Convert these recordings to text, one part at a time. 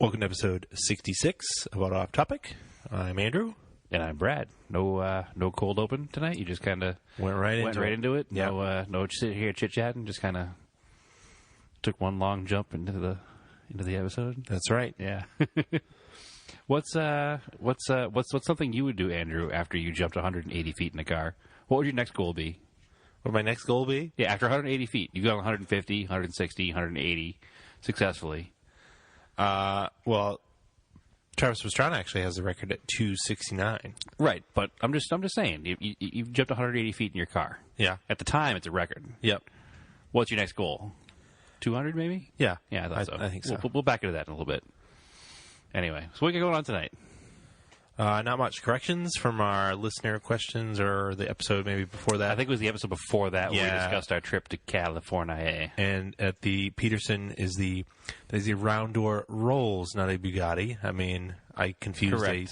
Welcome to episode 66 of Auto Off Topic. I'm Andrew. And I'm Brad. No cold open tonight. You just kind of went right into it. Yep. No sit here chit-chatting. Just kind of took one long jump into the episode. That's right. Yeah. What's something you would do, Andrew, after you jumped 180 feet in a car? What would your next goal be? What would my next goal be? Yeah, after 180 feet. You've gone 150, 160, 180 successfully. Well, Travis Pastrana actually has the record at 269. Right, but I'm just saying, you've jumped 180 feet in your car. Yeah. At the time, it's a record. Yep. What's your next goal? 200, maybe? Yeah. Yeah, I thought so. I think so. We'll back into that in a little bit. Anyway, so what got going on tonight? Not much corrections from our listener questions or the episode maybe before that. I think it was the episode before that where we discussed our trip to California. And at the Peterson is the round door Rolls, not a Bugatti. I mean, I confused a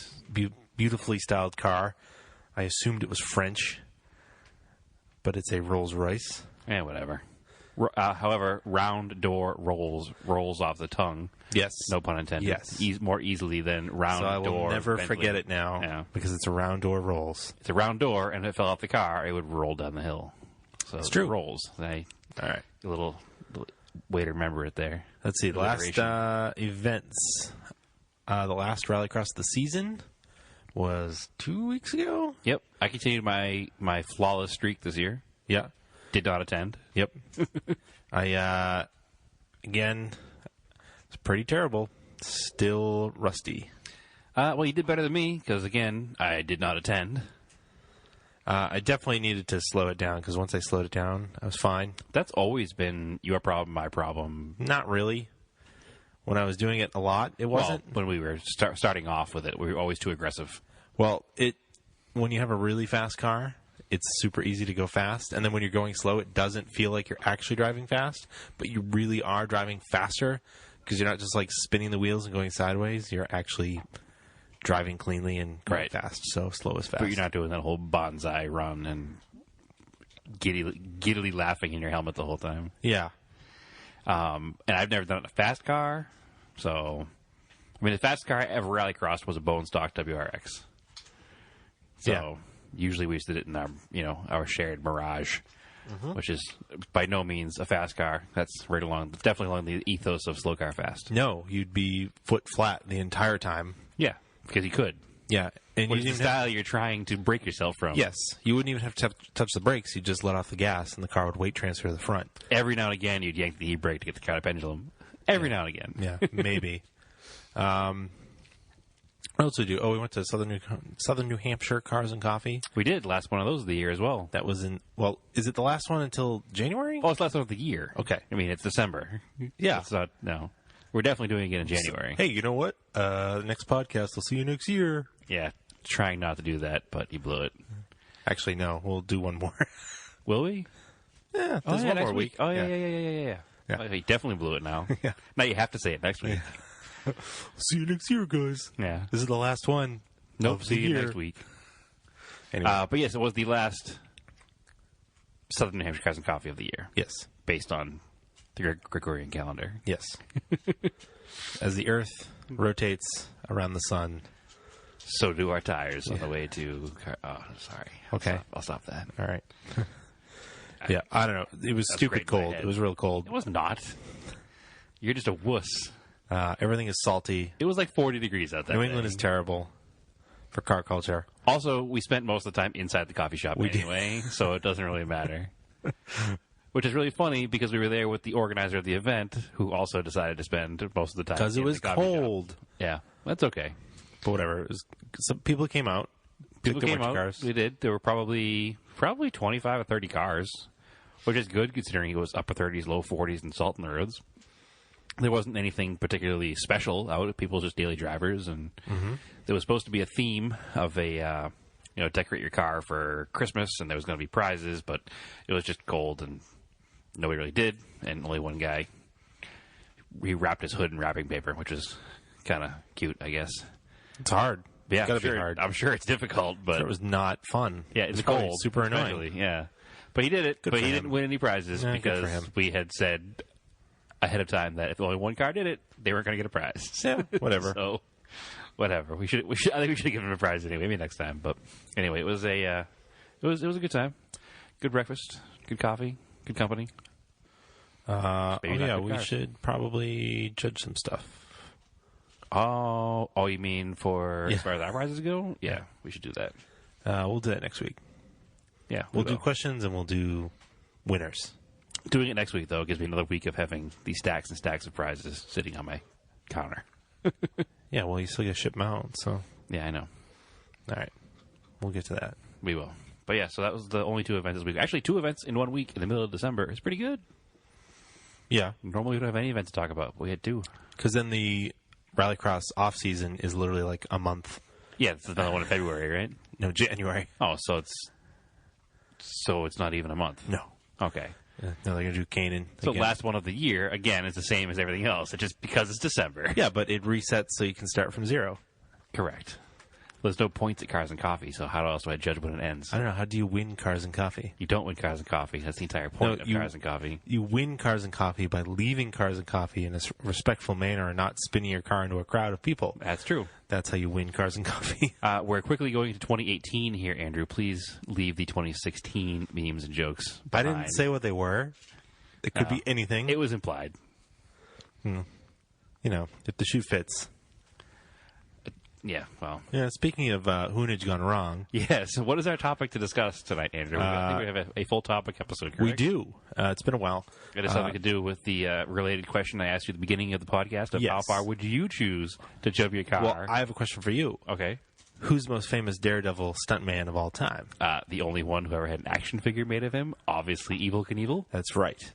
beautifully styled car. I assumed it was French, but it's a Rolls Royce. Yeah, whatever. However, round door rolls off the tongue. Yes. No pun intended. Yes. More easily than round door. So I will never Bentley. forget it now because it's a round door Rolls. It's a round door, and if it fell off the car, it would roll down the hill. So it's true. Rolls. All right. A little way to remember it there. Let's see. The last events. The last rallycross of the season was 2 weeks ago. Yep. I continued my flawless streak this year. Yeah. Did not attend. Yep. Again, it's pretty terrible. Still rusty. Well, you did better than me because, again, I did not attend. I definitely needed to slow it down because once I slowed it down, I was fine. That's always been your problem, my problem. Not really. When I was doing it a lot, it wasn't. Well, when we were starting off with it, we were always too aggressive. Well, when you have a really fast car, it's super easy to go fast. And then when you're going slow, it doesn't feel like you're actually driving fast, but you really are driving faster because you're not just like spinning the wheels and going sideways. You're actually driving cleanly and going fast. So slow is fast. But you're not doing that whole bonsai run and giddily laughing in your helmet the whole time. Yeah. And I've never done it in a fast car. So, I mean, the fastest car I ever rallycrossed was a bone stock WRX. So, usually we did it in our shared Mirage, which is by no means a fast car. That's definitely along the ethos of slow car fast. No, you'd be foot flat the entire time. Yeah, because you could. Yeah. And which is the style you're trying to break yourself from. Yes. You wouldn't even have to touch the brakes. You'd just let off the gas and the car would weight transfer to the front. Every now and again, you'd yank the e-brake to get the car to pendulum. Every now and again. Yeah, maybe. What else did we do? Oh, we went to Southern New Hampshire Cars and Coffee. We did. Last one of those of the year as well. That was is it the last one until January? Oh, it's the last one of the year. Okay. I mean, it's December. Yeah. It's not, no. We're definitely doing it in January. Hey, you know what? Next podcast, I'll see you next year. Yeah. Trying not to do that, but you blew it. Actually, no. We'll do one more. Will we? Yeah. There's one more week. Oh, yeah. Oh, you definitely blew it now. Yeah. Now you have to say it next week. See you next year, guys. Yeah. This is the last one. Nope. See you next week. Anyway. But yes, it was the last Southern New Hampshire Cars and Coffee of the year. Yes. Based on the Gregorian calendar. Yes. As the Earth rotates around the sun, so do our tires on the way to... Oh, sorry. Okay. I'll stop that. All right. Yeah, I don't know. It was stupid cold. It was real cold. It was not. You're just a wuss. Everything is salty. It was like 40 degrees out there. New England is terrible for car culture. Also, we spent most of the time inside the coffee shop anyway, so it doesn't really matter. Which is really funny because we were there with the organizer of the event, who also decided to spend most of the time because it was cold. Yeah, that's okay. But whatever. Some people came out. People came out. Cars. We did. There were probably 25 or 30 cars, which is good considering it was upper 30s, low 40s, and salt on the roads. There wasn't anything particularly special out. People just daily drivers, and there was supposed to be a theme of a decorate your car for Christmas, and there was going to be prizes, but it was just cold, and nobody really did, and only one guy. He wrapped his hood in wrapping paper, which is kind of cute, I guess. It's hard. Yeah, it's gotta be hard. I'm sure it's difficult, but it was not fun. Yeah, it's probably cold, super annoying. Yeah, but he did it. Good but for he him. didn't win any prizes Yeah, because we had said ahead of time that if only one car did it, they weren't going to get a prize. Yeah, whatever. So, whatever. I think we should have given him a prize anyway. Maybe next time. But anyway, it was a good time. Good breakfast. Good coffee. Good company. We should probably judge some stuff. Oh, you mean as far as our prizes go? Yeah, we should do that. We'll do that next week. Yeah, we'll do questions and we'll do winners. Doing it next week, though, gives me another week of having these stacks and stacks of prizes sitting on my counter. Yeah, well, you still get ship out, so. Yeah, I know. All right. We'll get to that. We will. But yeah, so that was the only 2 events this week. Actually, 2 events in 1 week in the middle of December is pretty good. Yeah. Normally we don't have any events to talk about, but we had 2. Because then the Rallycross off-season is literally like a month. Yeah, it's another one in February, right? No, January. Oh, so it's not even a month. No. Okay. No, they're going to do Canaan. So the last one of the year, again, is the same as everything else. It's just because it's December. Yeah, but it resets so you can start from 0. Correct. There's no points at Cars and Coffee, so how else do I judge when it ends? I don't know. How do you win Cars and Coffee? You don't win Cars and Coffee. That's the entire point of Cars and Coffee. You win Cars and Coffee by leaving Cars and Coffee in a respectful manner and not spinning your car into a crowd of people. That's true. That's how you win Cars and Coffee. We're quickly going to 2018 here, Andrew. Please leave the 2016 memes and jokes behind. I didn't say what they were. It could be anything. It was implied. You know, if the shoe fits. Yeah, well. Yeah, speaking of Hoonage gone wrong. Yes, what is our topic to discuss tonight, Andrew? I think we have a full topic episode, correct? We do. It's been a while. It has something to do with the related question I asked you at the beginning of the podcast of how far would you choose to jump your car? Well, I have a question for you. Okay. Who's the most famous Daredevil stuntman of all time? The only one who ever had an action figure made of him, obviously Evel Knievel. That's right.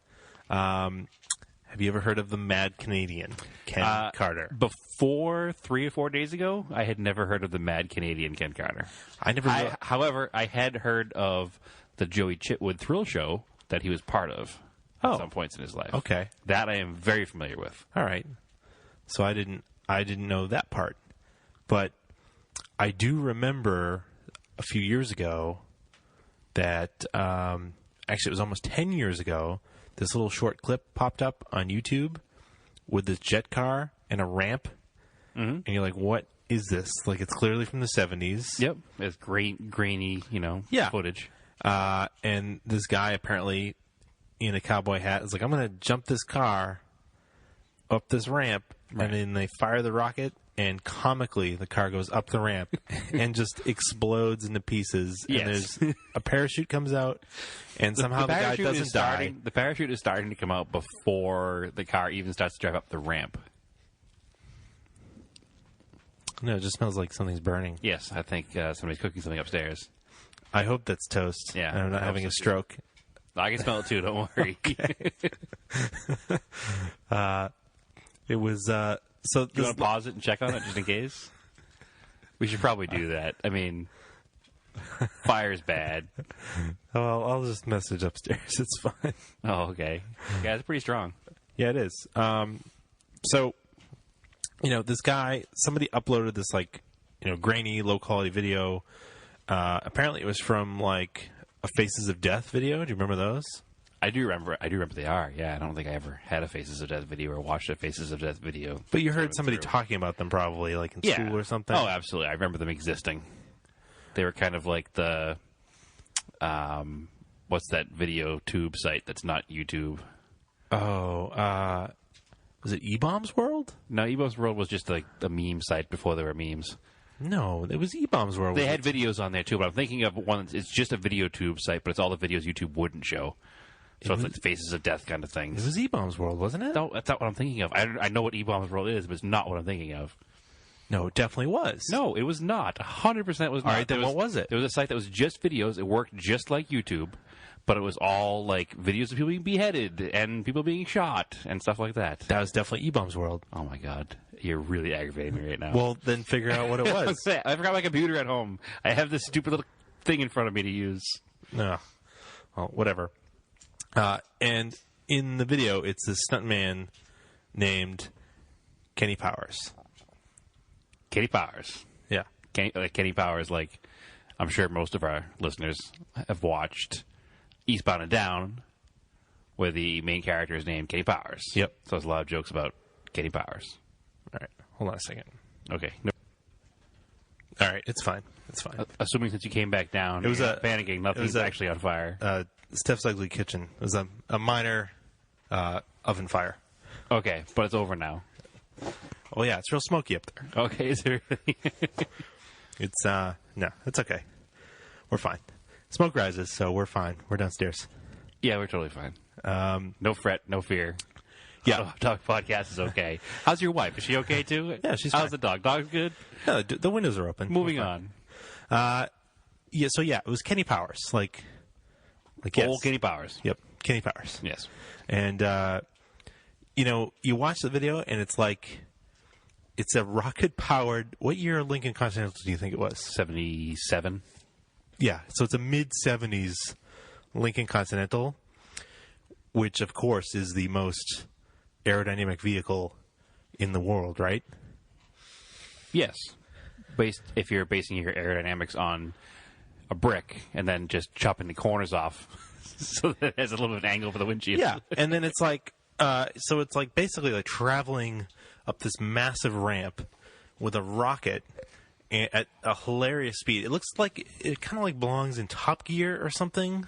Have you ever heard of the Mad Canadian, Ken Carter? Before 3 or 4 days ago, I had never heard of the Mad Canadian Ken Carter. However, I had heard of the Joey Chitwood Thrill Show that he was part of at some points in his life. Okay. That I am very familiar with. All right. So I didn't know that part. But I do remember a few years ago that, actually it was almost 10 years ago, this little short clip popped up on YouTube with this jet car and a ramp. Mm-hmm. And you're like, what is this? Like, it's clearly from the 70s. Yep. It's grainy, footage. And this guy apparently in a cowboy hat is like, I'm going to jump this car up this ramp. Right. And then they fire the rocket. And comically, the car goes up the ramp and just explodes into pieces. Yes. And there's a parachute comes out, and somehow the guy doesn't die. The parachute is starting to come out before the car even starts to drive up the ramp. No, it just smells like something's burning. Yes, I think somebody's cooking something upstairs. I hope that's toast. Yeah, and I'm not having a stroke. I can smell it too. Don't worry. It was... So you want to pause it and check on it just in case? We should probably do that. I mean, fire's bad. Well, I'll just message upstairs. It's fine. Oh, okay. Yeah, it's pretty strong. Yeah, it is. So, this guy, somebody uploaded this, grainy, low-quality video. Apparently it was from, a Faces of Death video. Do you remember those? I do remember they are. Yeah, I don't think I ever had a Faces of Death video or watched a Faces of Death video. But you heard somebody talking about them probably, in school or something? Oh, absolutely. I remember them existing. They were kind of like the, what's that video tube site that's not YouTube? Oh, was it E-Bombs World? No, E-Bombs World was just a meme site before there were memes. No, it was E-Bombs World. They had videos on there too, but I'm thinking of one. It's just a video tube site, but it's all the videos YouTube wouldn't show. So it's like the Faces of Death kind of things. It was E-Bombs World, wasn't it? No, that's not what I'm thinking of. I know what E-Bombs World is, but it's not what I'm thinking of. No, it definitely was. No, it was not. 100% was not. All right, then what was it? There was a site that was just videos. It worked just like YouTube, but it was all videos of people being beheaded and people being shot and stuff like that. That was definitely E-Bombs World. Oh, my God. You're really aggravating me right now. Well, then figure out what it was. I forgot my computer at home. I have this stupid little thing in front of me to use. No. Well, whatever. And in the video, it's this stuntman named Kenny Powers. Kenny Powers. Yeah. Kenny Powers, I'm sure most of our listeners have watched Eastbound and Down where the main character is named Kenny Powers. Yep. So there's a lot of jokes about Kenny Powers. All right. Hold on a second. Okay. No. All right. It's fine. It's fine. Assuming since you came back down, It was panicking, nothing's actually on fire. Steph's Ugly Kitchen. It was a minor oven fire. Okay, but it's over now. Oh, yeah. It's real smoky up there. Okay, is it really? It's, no, it's okay. We're fine. Smoke rises, so we're fine. We're downstairs. Yeah, we're totally fine. No fret, no fear. Yeah. Dog podcast is okay. How's your wife? Is she okay too? Yeah, she's How's fine. the dog? Dog's good? No, the windows are open. Moving on. Yeah, so yeah, it was Kenny Powers. Like yes. Old Kenny Powers. Yep, Kenny Powers. Yes. And, you watch the video, and it's like, it's a rocket-powered, what year Lincoln Continental do you think it was? 77. Yeah, so it's a mid-70s Lincoln Continental, which, of course, is the most aerodynamic vehicle in the world, right? Yes. If you're basing your aerodynamics on a brick and then just chopping the corners off so that it has a little bit of an angle for the windshield. Yeah, and then it's like, so it's like basically like traveling up this massive ramp with a rocket at a hilarious speed. It looks like it kind of like belongs in Top Gear or something.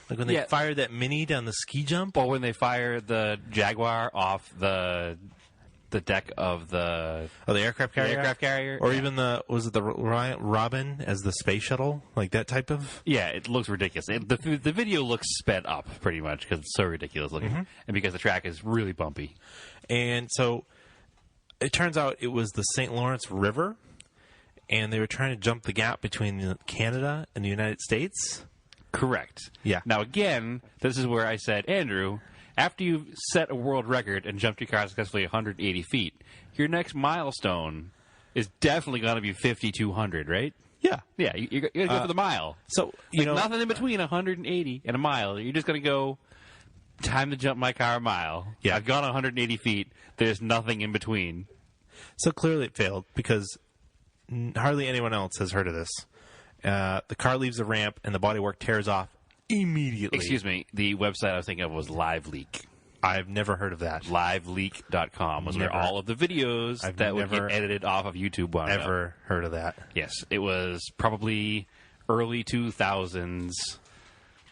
Like when they fired that Mini down the ski jump. Or when they fire the Jaguar off the deck of the aircraft carrier. Or even was it the Robin as the space shuttle? Like that type of? Yeah, it looks ridiculous. The video looks sped up pretty much because it's so ridiculous looking. Mm-hmm. And because the track is really bumpy. And so it turns out it was the St. Lawrence River, and they were trying to jump the gap between Canada and the United States. Correct. Yeah. Now, again, this is where I said, Andrew, after you've set a world record and jumped your car successfully 180 feet, your next milestone is definitely going to be 5,200, right? Yeah. Yeah, you're going to go for the mile. So, you know, nothing in between 180 and a mile. You're just going to go, time to jump my car a mile. Yeah. I've gone 180 feet. There's nothing in between. So clearly it failed because hardly anyone else has heard of this. The car leaves the ramp and the bodywork tears off immediately. Excuse me. The website I was thinking of was LiveLeak. I've never heard of that. LiveLeak.com was where all of the videos that would get edited off of YouTube wound up. Ever heard of that? Yes. It was probably early 2000s.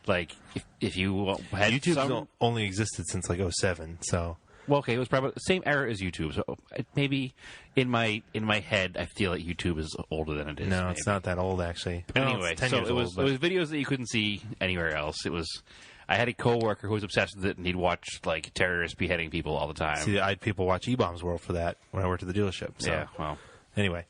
Like, if you had YouTube's only existed since like 07, so... Well, okay, it was probably the same era as YouTube. So maybe in my head, I feel like YouTube is older than it is. No, maybe. it's not that old, actually. Anyway, it's 10 so years it was old, videos that you couldn't see anywhere else. It was. I had a coworker who was obsessed with it, and he'd watch like terrorists beheading people all the time. See, I had people watch E-Bombs World for that when I worked at the dealership. So. Yeah, well. Anyway,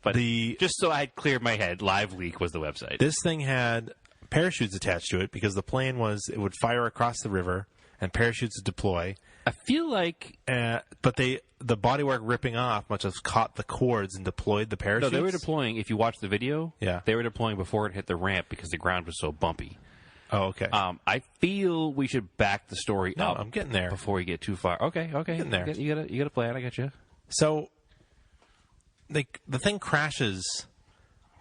but just so I had cleared my head, LiveLeak was the website. This thing had parachutes attached to it because the plan was it would fire across the river and parachutes would deploy. I feel like... but the bodywork ripping off must have caught the cords and deployed the parachutes. No, they were deploying, if you watch the video, yeah. They were deploying before it hit the ramp because the ground was so bumpy. Oh, okay. I feel we should back the story up. I'm getting there. Before we get too far. Okay. Getting there. You got a plan, I got you. So, the thing crashes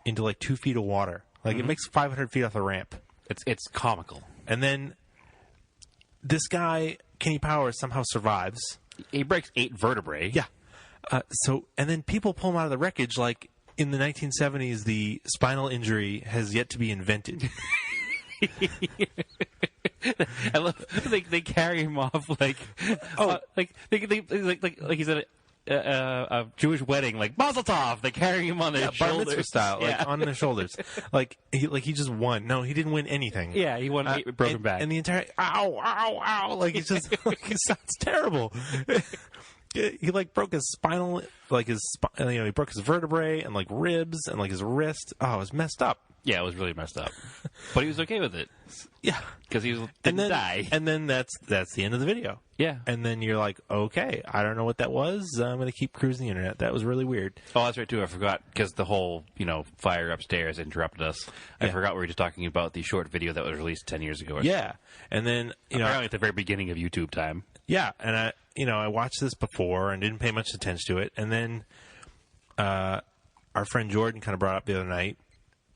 into like 2 feet of water. Like, it makes 500 feet off the ramp. It's comical. And then this guy... Kenny Powers somehow survives. He breaks 8 vertebrae. Yeah. And then people pull him out of the wreckage like in the 1970s, the spinal injury has yet to be invented. I love they carry him off like he's at a Jewish wedding, like Mazel Tov. They carry him on their shoulders, bar mitzvah style, like on their shoulders. Like he just won. No, he didn't win anything. Yeah, he won 8 broken back, and the entire ow. Like he just he sounds terrible. He like broke his spinal, like he broke his vertebrae and like ribs and like his wrist. Oh, it was messed up. Yeah, it was really messed up. But he was okay with it. Yeah, because he didn't die. And then that's the end of the video. Yeah. And then you're like, okay, I don't know what that was. I'm going to keep cruising the internet. That was really weird. Oh, that's right, too. I forgot, because the whole, fire upstairs interrupted us. I forgot we were just talking about the short video that was released 10 years ago. Yeah. And then, apparently at the very beginning of YouTube time. Yeah. And I watched this before and didn't pay much attention to it. And then our friend Jordan kind of brought up the other night.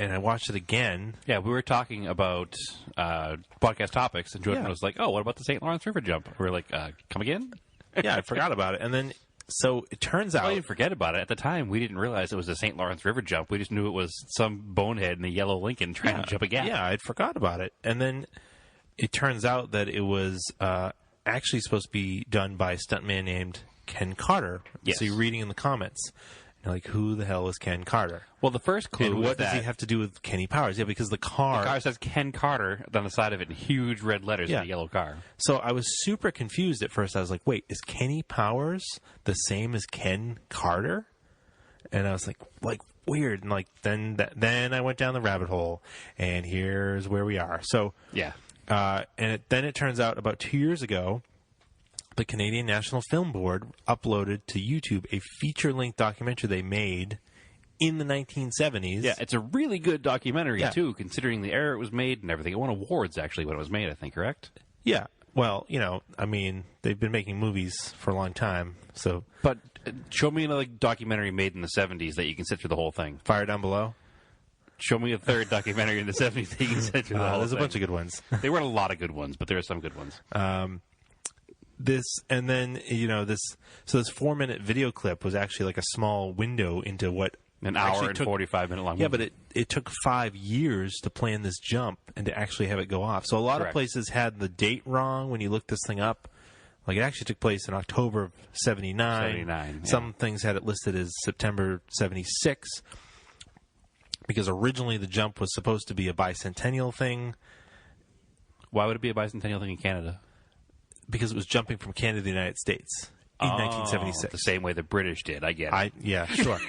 and I watched it again. Yeah, we were talking about podcast topics, and Jordan was like, "Oh, what about the St. Lawrence River jump?" We were like, "Come again?" Yeah, I forgot about it, and then so it turns out I didn't forget about it. At the time, we didn't realize it was the St. Lawrence River jump. We just knew it was some bonehead in the yellow Lincoln trying to jump a gap. Yeah, I'd forgot about it, and then it turns out that it was actually supposed to be done by a stuntman named Ken Carter. Yes. So you're reading in the comments, you're like, who the hell is Ken Carter? Well, the first clue And was what does he have to do with Kenny Powers? Yeah, because the car says Ken Carter on the side of it in huge red letters in a yellow car. So I was super confused at first. I was like, wait, is Kenny Powers the same as Ken Carter? And I was like weird. And like then I went down the rabbit hole, and here's where we are. So Yeah. then it turns out about 2 years ago, the Canadian National Film Board uploaded to YouTube a feature-length documentary they made in the 1970s. Yeah, it's a really good documentary, Yeah. too, considering the era it was made and everything. It won awards, actually, when it was made, I think, correct? Yeah. Well, I mean, they've been making movies for a long time, so... But show me another documentary made in the 70s that you can sit through the whole thing. Fire Down Below? Show me a third documentary in the 70s that you can sit through the whole There's thing. a bunch of good ones. There weren't a lot of good ones, but there are some good ones. This 4-minute video clip was actually like a small window into what An hour actually and took, 45-minute long movie. Yeah, but it took 5 years to plan this jump and to actually have it go off. So a lot of Correct. places had the date wrong when you looked this thing up. Like, it actually took place in October of 79. 79, yeah. Some things had it listed as September 76, because originally the jump was supposed to be a bicentennial thing. Why would it be a bicentennial thing in Canada? Because it was jumping from Canada to the United States in 1976. The same way the British did, I get it. Yeah, sure.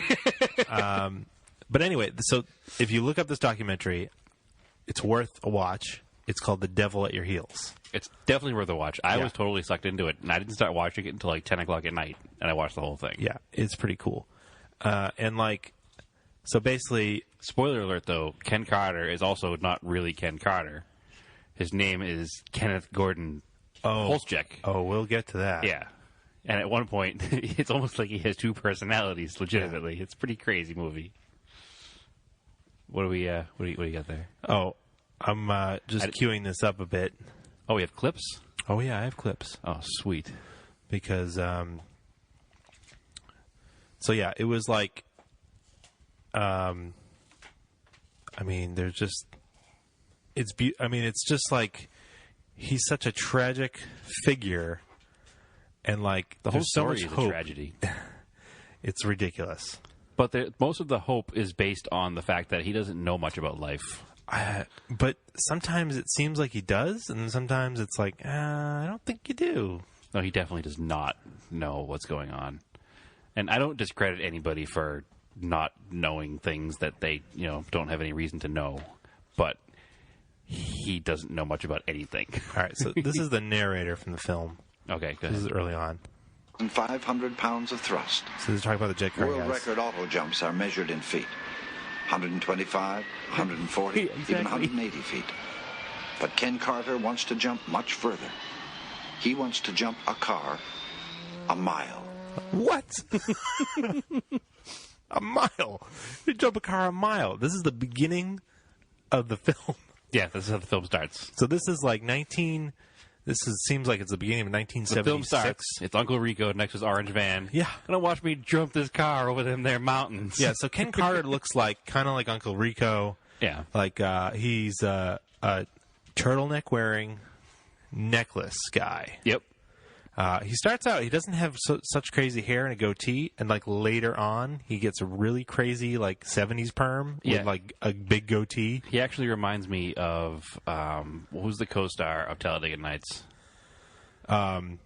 But anyway, so if you look up this documentary, it's worth a watch. It's called The Devil at Your Heels. It's definitely worth a watch. I was totally sucked into it, and I didn't start watching it until like 10 o'clock at night, and I watched the whole thing. Yeah, it's pretty cool. So basically... Spoiler alert, though, Ken Carter is also not really Ken Carter. His name is Kenneth Gordon Holzcheck. Oh, we'll get to that. Yeah. And at one point, it's almost like he has two personalities, legitimately. Yeah. It's a pretty crazy movie. What do you got there? Oh, I'm just queuing this up a bit. Oh, we have clips? Oh, yeah, I have clips. Oh, sweet. Because, so yeah, it was like, I mean, there's just, it's just like, he's such a tragic figure, and like, The whole there's so story much is hope. a tragedy. It's ridiculous. But most of the hope is based on the fact that he doesn't know much about life. But sometimes it seems like he does, and sometimes it's like, I don't think you do. No, he definitely does not know what's going on. And I don't discredit anybody for not knowing things that they, don't have any reason to know. But he doesn't know much about anything. All right, so this is the narrator from the film. Okay, good. This is early on. And 500 pounds of thrust. So they're talking about the jet car World guys. record auto jumps are measured in feet. 125, 140, Exactly. even 180 feet. But Ken Carter wants to jump much further. He wants to jump a car a mile. What? A mile? You jump a car a mile. This is the beginning of the film. Yeah, this is how the film starts. So this is like seems like it's the beginning of 1976. The film starts. It's Uncle Rico next to his orange van. Yeah. Gonna watch me jump this car over them there mountains. Yeah, so Ken Carter looks like kind of like Uncle Rico. Yeah. Like he's a turtleneck wearing necklace guy. Yep. He starts out, he doesn't have such crazy hair and a goatee, and like later on, he gets a really crazy like 70s perm with like a big goatee. He actually reminds me of who's the co-star of Talladega Nights? John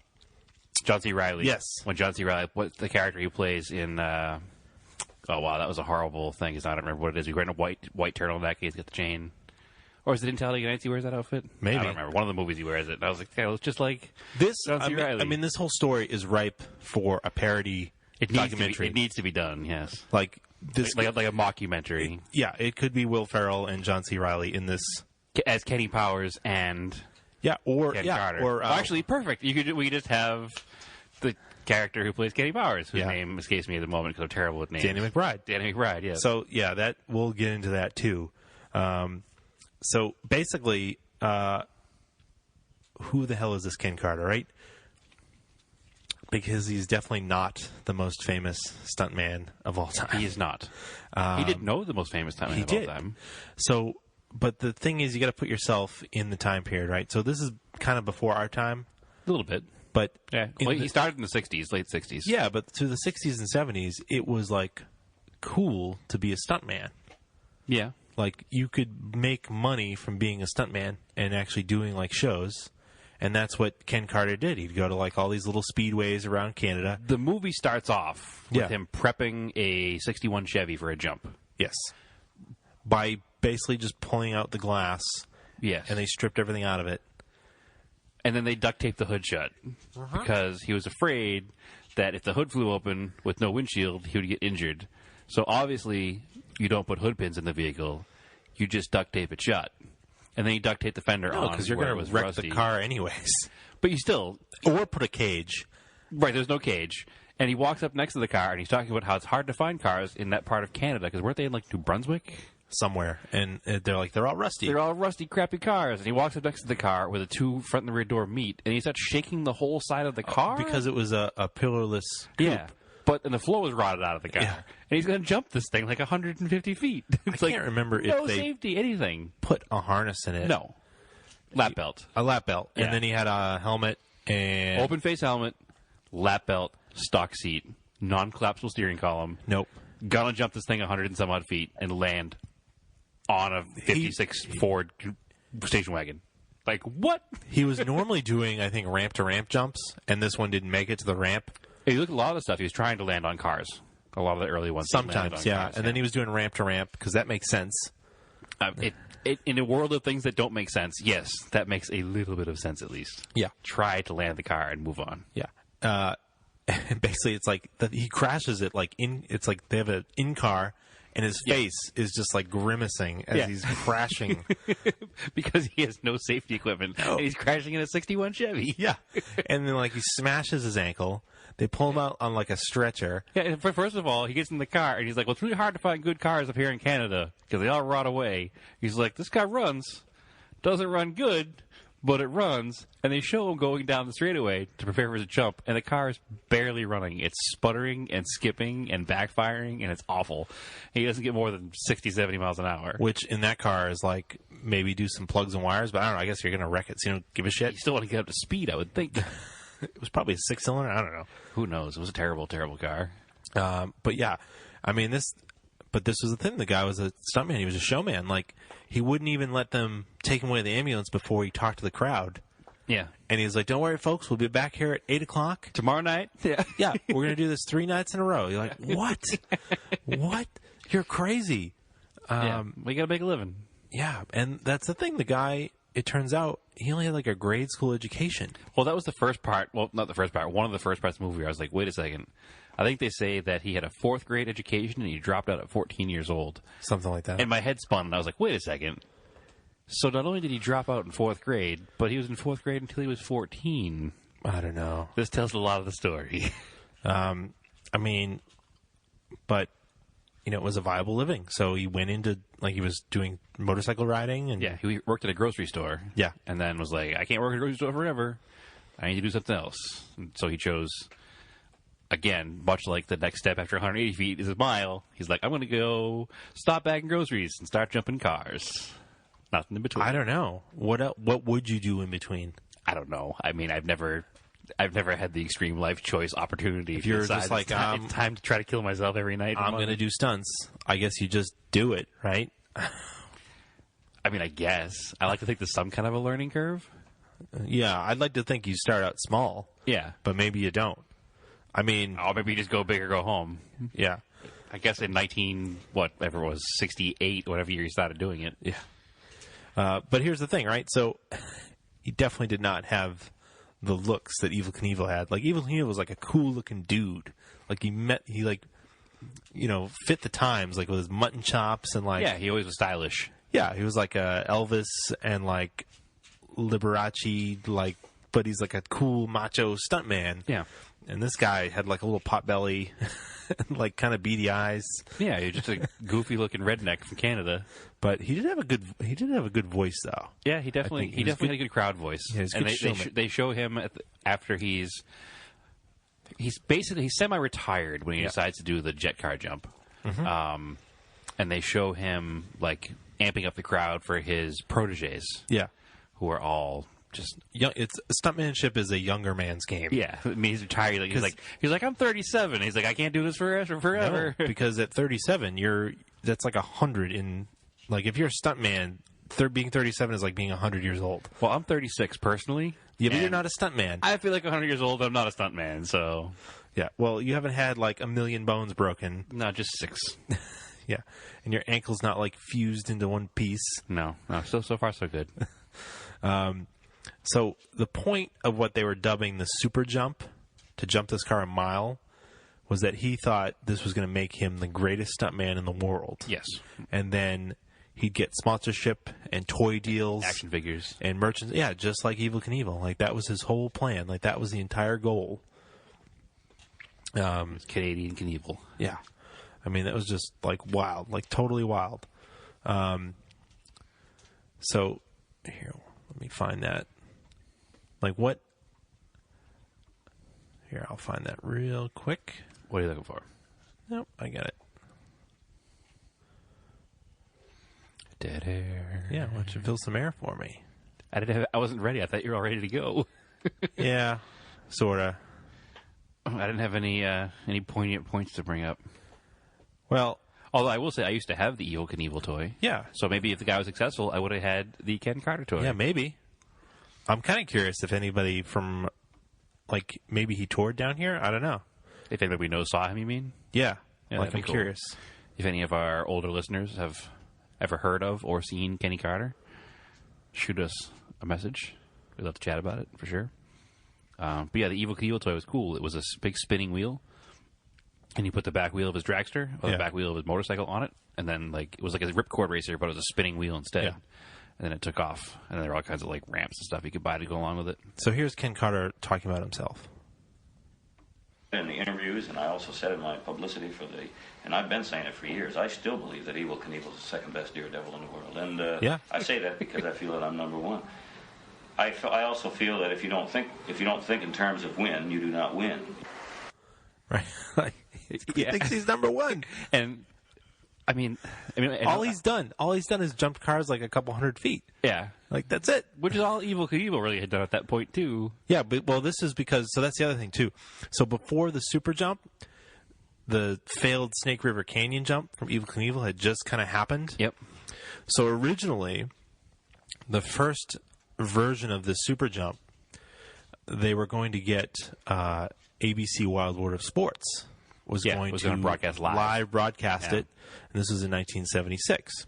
C. Reilly. Yes. When John C. Reilly, what's the character he plays in? Oh wow, that was a horrible thing. I don't remember what it is. He's wearing a white turtleneck. He's got the chain. Or is it in Talladega Nights he wears that outfit? Maybe. I don't remember. One of the movies he wears it. And I was like, okay, well, it's just like This, John C. Reilly. I mean, this whole story is ripe for a parody documentary. It needs to be done, yes. Like this, Like a mockumentary. yeah, it could be Will Ferrell and John C. Reilly in this. As Kenny Powers and Yeah, or Ken yeah, Carter. or actually, perfect. We could just have the character who plays Kenny Powers, whose name escapes me at the moment because I'm terrible with names. Danny McBride. Danny McBride, yes. So, yeah, that we'll get into that, too. So, basically, who the hell is this Ken Carter, right? Because he's definitely not the most famous stuntman of all time. He is not. He didn't know the most famous stuntman of all time. So, but the thing is, you got to put yourself in the time period, right? So this is kind of before our time. A little bit. But yeah, well, he started in the 60s, late 60s. Yeah, but through the 60s and 70s, it was, like, cool to be a stuntman. Yeah. Like, you could make money from being a stuntman and actually doing, like, shows. And that's what Ken Carter did. He'd go to, like, all these little speedways around Canada. The movie starts off with him prepping a 61 Chevy for a jump. Yes. By basically just pulling out the glass. Yes. And they stripped everything out of it. And then they duct taped the hood shut because he was afraid that if the hood flew open with no windshield, he would get injured. So obviously, you don't put hood pins in the vehicle. You just duct tape it shut. And then you duct tape the fender on because you're going to wreck the car anyways. But you still... Or put a cage. Right, there's no cage. And he walks up next to the car, and he's talking about how it's hard to find cars in that part of Canada, because weren't they in, like, New Brunswick? Somewhere. And they're like, they're all rusty. They're all rusty, crappy cars. And he walks up next to the car where the two front and the rear door meet, and he starts shaking the whole side of the car? Because it was a pillarless coupe. Yeah. And the floor was rotted out of the car. Yeah. And he's going to jump this thing like 150 feet. It's I can't remember if they safety, anything. Put a harness in it. No. Lap belt. A lap belt. Yeah. And then he had a helmet and... Open face helmet, lap belt, stock seat, non-collapsible steering column. Nope. Gonna jump this thing 100 and some odd feet and land on a 56 Ford station wagon. Like, what? He was normally doing, I think, ramp-to-ramp jumps, and this one didn't make it to the ramp. If you look at a lot of the stuff, he was trying to land on cars. A lot of the early ones. Sometimes, yeah. And then he was doing ramp-to-ramp, because that makes sense. In a world of things that don't make sense, yes, that makes a little bit of sense at least. Yeah. Try to land the car and move on. Yeah. Basically, it's like he crashes it it's like they have an in-car, and his face is just like grimacing as he's crashing. Because he has no safety equipment. No. And he's crashing in a 61 Chevy. Yeah. And then like he smashes his ankle. They pull him out on like a stretcher. Yeah, first of all, he gets in the car and he's like, well, it's really hard to find good cars up here in Canada because they all rot away. He's like, this car runs. Doesn't run good, but it runs. And they show him going down the straightaway to prepare for his jump, and the car is barely running. It's sputtering and skipping and backfiring, and it's awful. He doesn't get more than 60, 70 miles an hour. Which in that car is like maybe do some plugs and wires, but I don't know. I guess you're going to wreck it, so you don't give a shit. You still want to get up to speed, I would think. It was probably a 6-cylinder. I don't know. Who knows? It was a terrible, terrible car. But yeah, I mean, this was the thing. The guy was a stuntman. He was a showman. Like, he wouldn't even let them take him away to the ambulance before he talked to the crowd. Yeah. And he was like, don't worry, folks. We'll be back here at 8 o'clock. Tomorrow night? Yeah. Yeah. We're going to do this 3 nights in a row. You're like, what? What? You're crazy. We got to make a living. Yeah. And that's the thing. The guy, it turns out, he only had like a grade school education. Well, that was the first part. Well, not the first part. One of the first parts of the movie where I was like, wait a second. I think they say that he had a 4th grade education and he dropped out at 14 years old. Something like that. And my head spun and I was like, wait a second. So not only did he drop out in 4th grade, but he was in 4th grade until he was 14. I don't know. This tells a lot of the story. I mean, but, you know, it was a viable living. So he went into, like, he was doing motorcycle riding. And yeah, he worked at a grocery store. Yeah. And then was like, I can't work at a grocery store forever. I need to do something else. And so he chose, again, much like the next step after 180 feet is a mile, he's like, I'm going to go stop bagging groceries and start jumping cars. Nothing in between. I don't know. What would you do in between? I don't know. I mean, I've never had the extreme life choice opportunity. If you're just like, it's time to try to kill myself every night. I'm going to do stunts. I guess you just do it, right? I mean, I guess. I like to think there's some kind of a learning curve. Yeah, I'd like to think you start out small. Yeah. But maybe you don't. I mean... Oh, maybe you just go big or go home. Yeah. I guess in 68, whatever year you started doing it. Yeah. But here's the thing, right? So he definitely did not have the looks that Evel Knievel had. Like, Evel Knievel was like a cool-looking dude. Like, he fit the times, like, with his mutton chops and, like... Yeah, he always was stylish. Yeah, he was like Elvis and, like, Liberace, like, but he's like a cool macho stuntman. Yeah. And this guy had like a little pot belly, and like kind of beady eyes. Yeah, you're just a goofy-looking redneck from Canada. But he did have a good voice, though. Yeah, he definitely had a good crowd voice. Yeah, he's a and good they show him after he's semi-retired when he decides to do the jet car jump. Mm-hmm. And they show him like amping up the crowd for his proteges. Yeah, who are all just young. It's stuntmanship is a younger man's game. Yeah, I mean, he's retired. He's like I'm 37. He's like I can't do this forever. No, because at 37, that's like 100 in. Like, if you're a stuntman, being 37 is like being 100 years old. Well, I'm 36 personally. Yeah, but you're not a stuntman. I feel like 100 years old, I'm not a stuntman, so... Yeah, well, you haven't had, like, 1 million bones broken. No, just 6. Yeah, and your ankle's not, like, fused into one piece. No, so far so good. So, the point of what they were dubbing the super jump, to jump this car a mile, was that he thought this was going to make him the greatest stuntman in the world. Yes. And then... he'd get sponsorship and toy deals. Action figures. And merchants. Yeah, just like Evel Knievel. Like, that was his whole plan. Like, that was the entire goal. Canadian Knievel. Yeah. I mean, that was just, like, wild. Like, totally wild. So, here, let me find that. Like, what? Here, I'll find that real quick. What are you looking for? Nope, I got it. Dead air. Yeah, why don't you fill some air for me? I wasn't ready. I thought you were all ready to go. Yeah, sorta. I didn't have any poignant points to bring up. Well, although I will say I used to have the Evel Knievel toy. Yeah. So maybe if the guy was successful, I would have had the Ken Carter toy. Yeah, maybe. I'm kind of curious if anybody from, like, maybe he toured down here. I don't know. If anybody we know saw him, you mean? Yeah. Yeah, like, that'd I'm be cool. curious. If any of our older listeners have ever heard of or seen Kenny Carter, shoot us a message. We'd love to chat about it, for sure. But yeah, the Evel Knievel toy was cool. It was a big spinning wheel, and you put the back wheel of his dragster or the back wheel of his motorcycle on it, and then like it was like a ripcord racer, but it was a spinning wheel instead. Yeah. And then it took off, and there were all kinds of like ramps and stuff you could buy to go along with it. So here's Ken Carter talking about himself. In the interviews, and I also said in my publicity and I've been saying it for years, I still believe that Evel Knievel is the second best daredevil in the world. And I say that because I feel that I'm number one. I also feel that if you don't think in terms of win, you do not win. Right. He thinks he's number one. And I mean, all he's done is jumped cars like a couple 100 feet. Yeah. Like, that's it. Which is all Evel Knievel really had done at that point, too. Yeah, but, well, this is because, so that's the other thing, too. So before the super jump, the failed Snake River Canyon jump from Evel Knievel had just kind of happened. Yep. So originally, the first version of the super jump, they were going to get ABC Wild World of Sports was going to broadcast live broadcast it, and this was in 1976.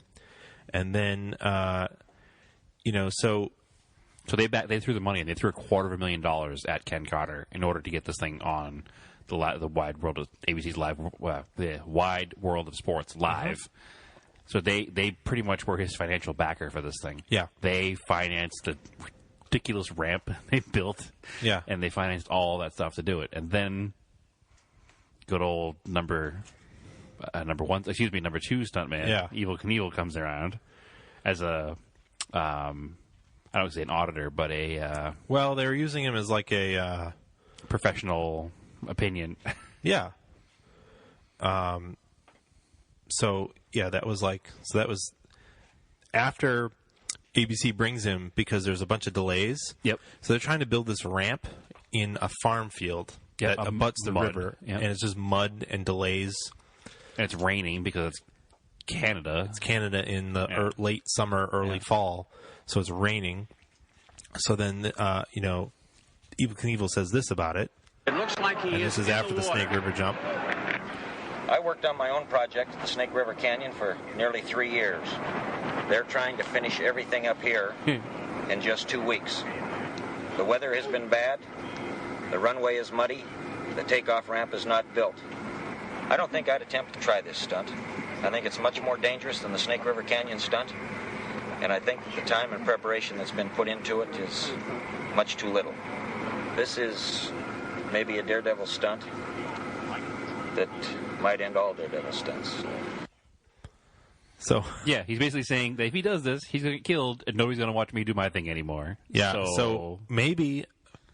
And then, so they threw the money in. They threw $250,000 at Ken Carter in order to get this thing on the wide world of ABC's the Wide World of Sports live. Mm-hmm. So they pretty much were his financial backer for this thing. Yeah, they financed the ridiculous ramp they built. Yeah, and they financed all that stuff to do it, and then good old number two stuntman, Evel Knievel comes around as a I don't want to say an auditor, but a well, they were using him as like a professional opinion. Yeah. So that was after ABC brings him because there's a bunch of delays. Yep. So they're trying to build this ramp in a farm field that abuts the river, and it's just mud and delays. And it's raining because it's Canada. It's Canada in the late summer, early fall, so it's raining. So then, Evel Knievel says this about it. It looks like this is after the Snake River jump. I worked on my own project at the Snake River Canyon for nearly 3 years. They're trying to finish everything up here in just 2 weeks. The weather has been bad. The runway is muddy. The takeoff ramp is not built. I don't think I'd attempt to try this stunt. I think it's much more dangerous than the Snake River Canyon stunt. And I think the time and preparation that's been put into it is much too little. This is maybe a daredevil stunt that might end all daredevil stunts. So yeah, he's basically saying that if he does this, he's going to get killed, and nobody's going to watch me do my thing anymore. Yeah. So maybe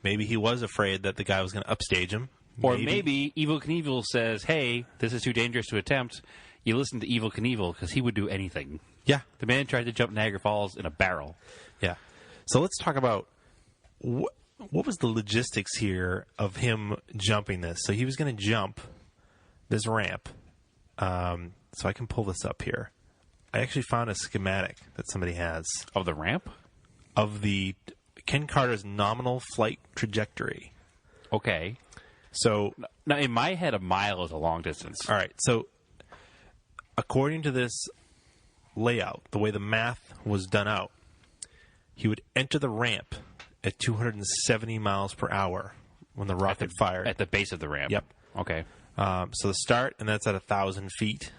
he was afraid that the guy was going to upstage him. Or maybe Evel Knievel says, hey, this is too dangerous to attempt. You listen to Evel Knievel because he would do anything. Yeah. The man tried to jump Niagara Falls in a barrel. Yeah. So let's talk about what was the logistics here of him jumping this. So he was going to jump this ramp. So I can pull this up here. I actually found a schematic that somebody has. Of the ramp? Of the Ken Carter's nominal flight trajectory. Okay. So now, in my head, a mile is a long distance. All right. So according to this layout, the way the math was done out, he would enter the ramp at 270 miles per hour when the rocket fired. At the base of the ramp? Yep. Okay. So the start, and that's at 1,000 feet.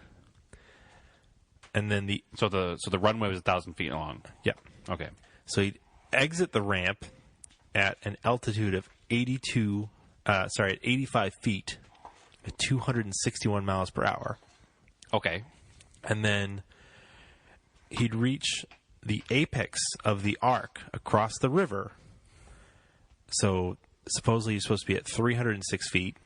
And then So the runway was 1,000 feet long? Yep. Okay. So he'd exit the ramp at an altitude of 85 feet at 261 miles per hour. Okay. And then he'd reach the apex of the arc across the river. So supposedly he's supposed to be at 306 feet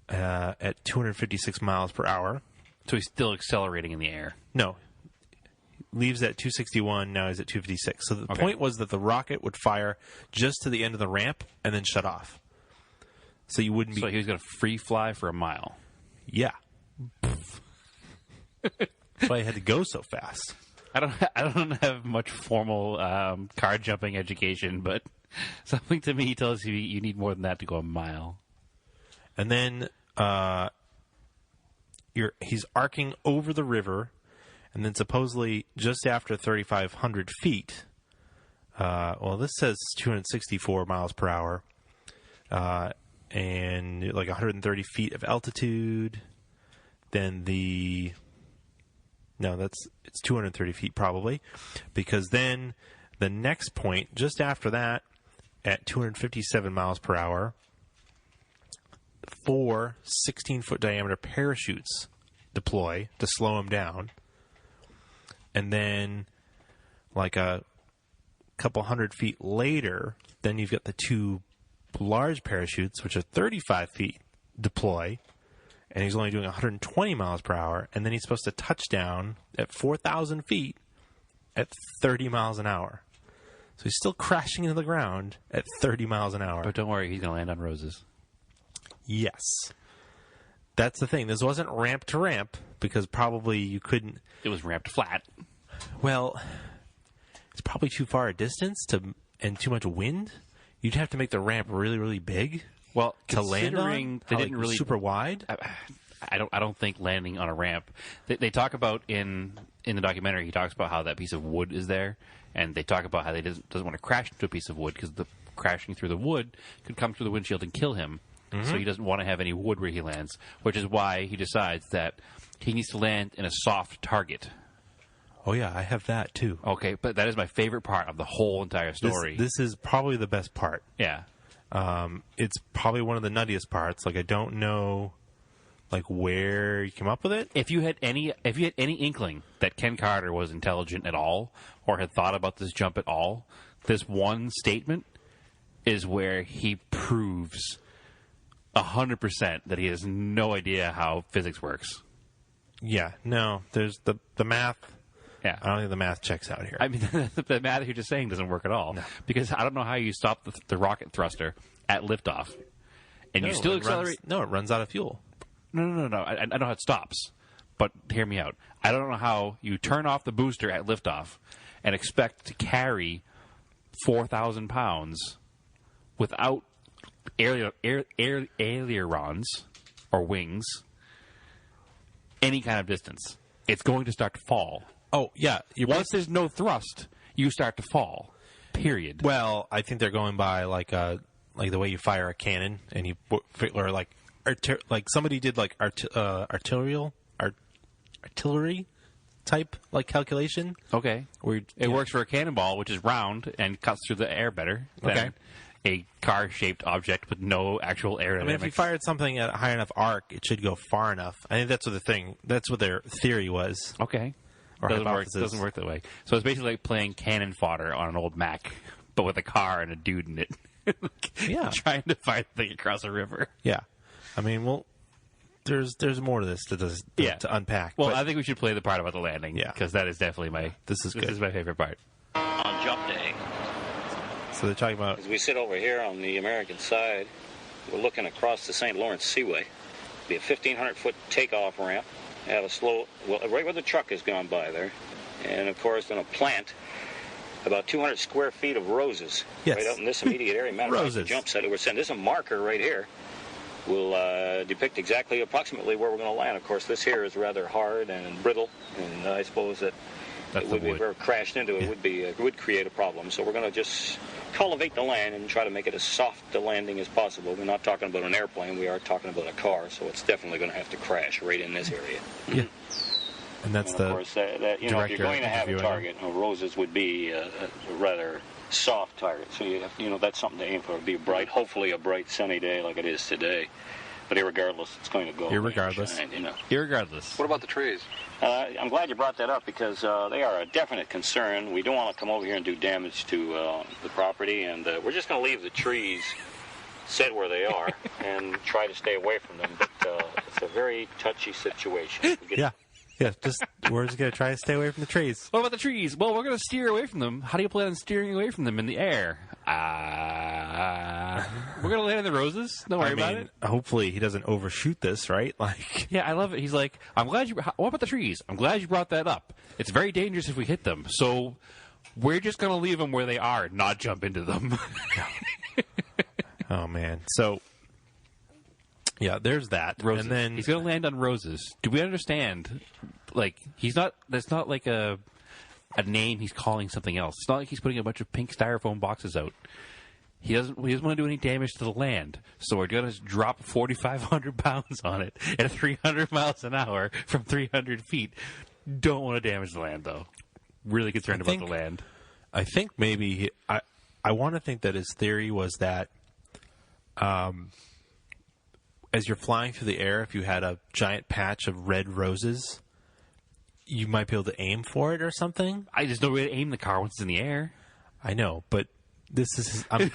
at 256 miles per hour. So he's still accelerating in the air? No. Leaves at 261, now he's at 256. So the point was that the rocket would fire just to the end of the ramp and then shut off. So you wouldn't be... So he was going to free fly for a mile? Yeah. That's why I had to go so fast. I don't have much formal car jumping education, but something to me tells you need more than that to go a mile. And then he's arcing over the river, and then supposedly just after 3,500 feet, this says 264 miles per hour, and like 130 feet of altitude. Then it's 230 feet probably, because then the next point just after that at 257 miles per hour, 4 16-foot diameter parachutes deploy to slow him down. And then like a couple hundred feet later, then you've got the 2 large parachutes, which are 35 feet, deploy. And he's only doing 120 miles per hour. And then he's supposed to touch down at 4,000 feet at 30 miles an hour. So he's still crashing into the ground at 30 miles an hour. But don't worry, he's going to land on roses. Yes. That's the thing. This wasn't ramp to ramp because probably you couldn't... It was ramped flat. Well, it's probably too far a distance and too much wind. You'd have to make the ramp really, really big. Well, to land on, they didn't really super wide. I don't think landing on a ramp. They talk about in the documentary. He talks about how that piece of wood is there, and they talk about how they doesn't want to crash into a piece of wood because the crashing through the wood could come through the windshield and kill him. Mm-hmm. So he doesn't want to have any wood where he lands, which is why he decides that he needs to land in a soft target. Oh yeah, I have that too. Okay, but that is my favorite part of the whole entire story. This is probably the best part. Yeah. It's probably one of the nuttiest parts. Like I don't know, like where you came up with it. If you had any inkling that Ken Carter was intelligent at all, or had thought about this jump at all, this one statement is where he proves 100% that he has no idea how physics works. Yeah, no, there's the math. Yeah, I don't think the math checks out here. I mean, the math you're just saying doesn't work at all. No. Because I don't know how you stop the rocket thruster at liftoff, and you still accelerate. It runs out of fuel. No. I know how it stops, but hear me out. I don't know how you turn off the booster at liftoff and expect to carry 4,000 pounds without ailerons or wings any kind of distance. It's going to start to fall. Oh, yeah. Once there's no thrust, you start to fall. Period. Well, I think they're going by like the way you fire a cannon, and or like somebody did like artillery type calculation. Okay. Where it works for a cannonball, which is round and cuts through the air better than a car-shaped object with no actual aerodynamics. I mean, if you fired something at a high enough arc, it should go far enough. I think that's what their theory was. Okay. Or doesn't work that way. So it's basically like playing cannon fodder on an old Mac, but with a car and a dude in it. Trying to fire the thing across a river. Yeah. I mean, there's more to this to unpack. Well, I think we should play the part about the landing. Yeah. Because that is definitely This is my favorite part. On jump day. So they're talking about... As we sit over here on the American side, we're looking across the St. Lawrence Seaway. It'll be a 1,500-foot takeoff ramp. Have a slow... Well, right where the truck has gone by there. And, of course, in a plant, about 200 square feet of roses. Yes. Right out in this immediate area. Matter of fact, the jump site that we're sending. There's a marker right here. Will depict exactly, approximately where we're going to land. Of course, this here is rather hard and brittle, and I suppose that it would be, if we were crashed into it, would create a problem. So we're going to just cultivate the land and try to make it as soft a landing as possible. We're not talking about an airplane. We are talking about a car, so it's definitely going to have to crash right in this area. Yeah. And that's of course, if you're going to have a target, roses would be a rather soft target. So that's something to aim for. It'd be bright, hopefully a bright sunny day like it is today. But irregardless, it's going to go. Irregardless. Irregardless. What about the trees? I'm glad you brought that up because they are a definite concern. We don't want to come over here and do damage to the property, and we're just going to leave the trees set where they are and try to stay away from them. But it's a very touchy situation. Yeah, we're just going to try to stay away from the trees. What about the trees? Well, we're going to steer away from them. How do you plan on steering away from them in the air? We're going to land in the roses. Don't worry about it. Hopefully he doesn't overshoot this, right? Yeah, I love it. He's like, what about the trees? I'm glad you brought that up. It's very dangerous if we hit them. So we're just going to leave them where they are, not jump into them. Oh, man. So... yeah, there's that. Roses. And then he's going to land on roses. Do we understand? That's not like a name he's calling something else. It's not like he's putting a bunch of pink styrofoam boxes out. He doesn't want to do any damage to the land. So we're going to drop 4,500 pounds on it at 300 miles an hour from 300 feet. Don't want to damage the land, though. Really concerned about the land. I think maybe... I want to think that his theory was that... as you're flying through the air, if you had a giant patch of red roses, you might be able to aim for it or something. There's no way to aim the car once it's in the air. I know, but this is I'm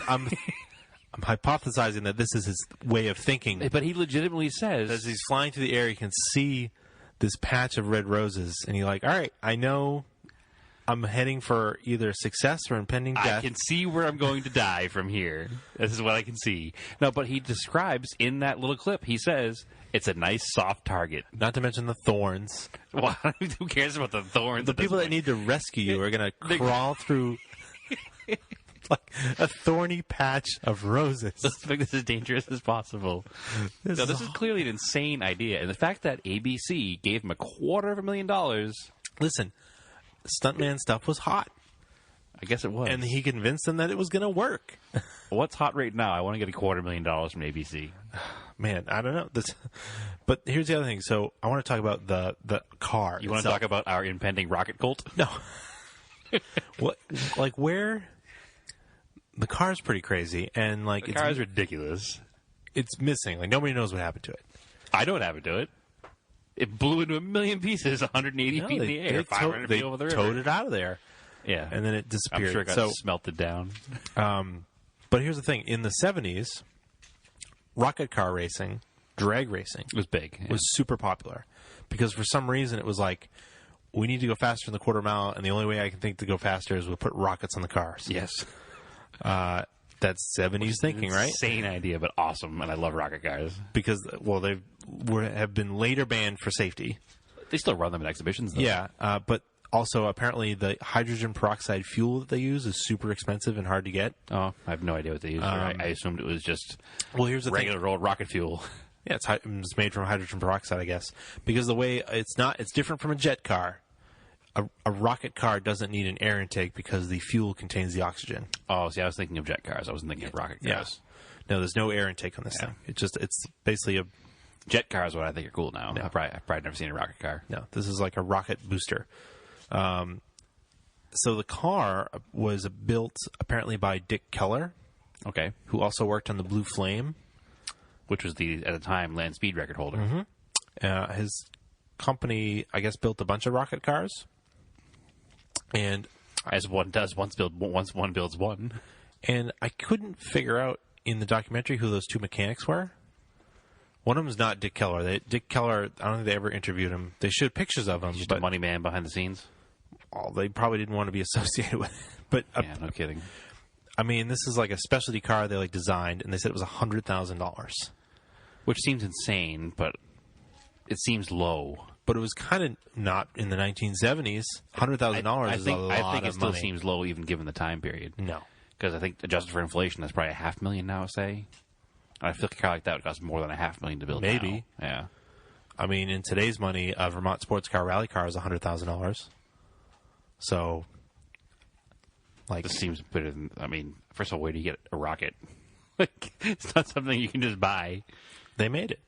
hypothesizing that this is his way of thinking. But he legitimately says, as he's flying through the air, he can see this patch of red roses, and you're like, all right, I know I'm heading for either success or impending death. I can see where I'm going to die from here. This is what I can see. No, but he describes in that little clip, he says, it's a nice, soft target. Not to mention the thorns. Well, who cares about the thorns? The people that need to rescue you are going to crawl through like a thorny patch of roses. Let's make this as dangerous as possible. This is clearly an insane idea. And the fact that ABC gave him $250,000... Listen... stuntman stuff was hot. I guess it was. And he convinced them that it was going to work. What's hot right now? I want to get $250,000 from ABC. Man, I don't know. But here's the other thing. So I want to talk about the car. You want to talk about our impending rocket cult? No. Where... the car's pretty crazy. And the car's ridiculous. It's missing. Nobody knows what happened to it. I know what happened to it. It blew into a million pieces 180 feet in the air, 500 feet over the river. They towed it out of there. Yeah. And then it disappeared. I'm sure it got smelted down. But here's the thing. In the 70s, rocket car racing, drag racing... was big. Yeah. Was super popular. Because for some reason it was we need to go faster than the quarter mile, and the only way I can think to go faster is we'll put rockets on the cars. Yes. That's 70s thinking, right? Insane idea, but awesome, and I love rocket cars. Because, they have been later banned for safety. They still run them in exhibitions, though. Yeah, but also apparently the hydrogen peroxide fuel that they use is super expensive and hard to get. Oh, I have no idea what they use. I assumed it was just here's the regular old rocket fuel. Yeah, it's made from hydrogen peroxide, I guess. Because the way it's different from a jet car. A rocket car doesn't need an air intake because the fuel contains the oxygen. Oh, see, I was thinking of jet cars. I wasn't thinking of rocket cars. Yeah. No, there's no air intake on this thing. It's basically Jet cars, what I think are cool now. No. I've probably never seen a rocket car. No, this is like a rocket booster. So the car was built apparently by Dick Keller, Okay. who also worked on the Blue Flame. Which was at the time, land speed record holder. His company, I guess, built a bunch of rocket cars. And As one does once one builds one. And I couldn't figure out in the documentary who those two mechanics were. One of them is not Dick Keller. Dick Keller, I don't think they ever interviewed him. They showed pictures of him. Just but a money man behind the scenes. They probably didn't want to be associated with it. But, Yeah, no kidding. I mean, this is like a specialty car they designed, and they said it was $100,000. Which seems insane, but it seems low. But it was kind of not in the 1970s. $100,000 is a lot of money. I think it still seems low even given the time period. No. Because I think adjusted for inflation, that's probably $500,000 now, say. And I feel like a car like that would cost more than $500,000 to build Maybe. now. Yeah. I mean, in today's money, a Vermont sports car rally car is $100,000. So, This seems better than, first of all, where do you get a rocket? It's not something you can just buy. They made it.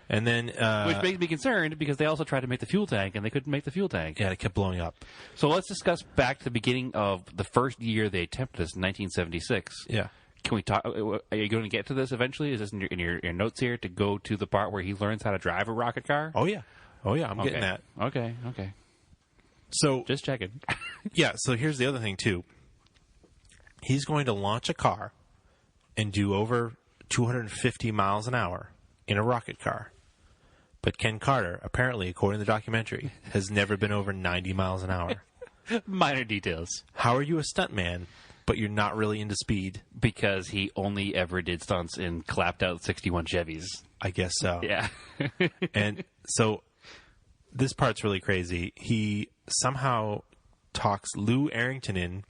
And then... Which makes me concerned because they also tried to make the fuel tank and they couldn't make the fuel tank. Yeah, it kept blowing up. So let's discuss back to the beginning of the first year they attempted this in 1976. Yeah. Can we talk? Are you going to get to this eventually? Is this in your notes here to go to the part where he learns how to drive a rocket car? Oh, yeah. I'm getting that. Okay. So... Just checking. Yeah, so here's the other thing, too. He's going to launch a car and do over 250 miles an hour in a rocket car. But Ken Carter, apparently, according to the documentary, has never been over 90 miles an hour. Minor details. How are you a stuntman, but you're not really into speed? Because he only ever did stunts in clapped out 61 Chevys. I guess so. Yeah. And so this part's really crazy. He somehow talks Lou Arrington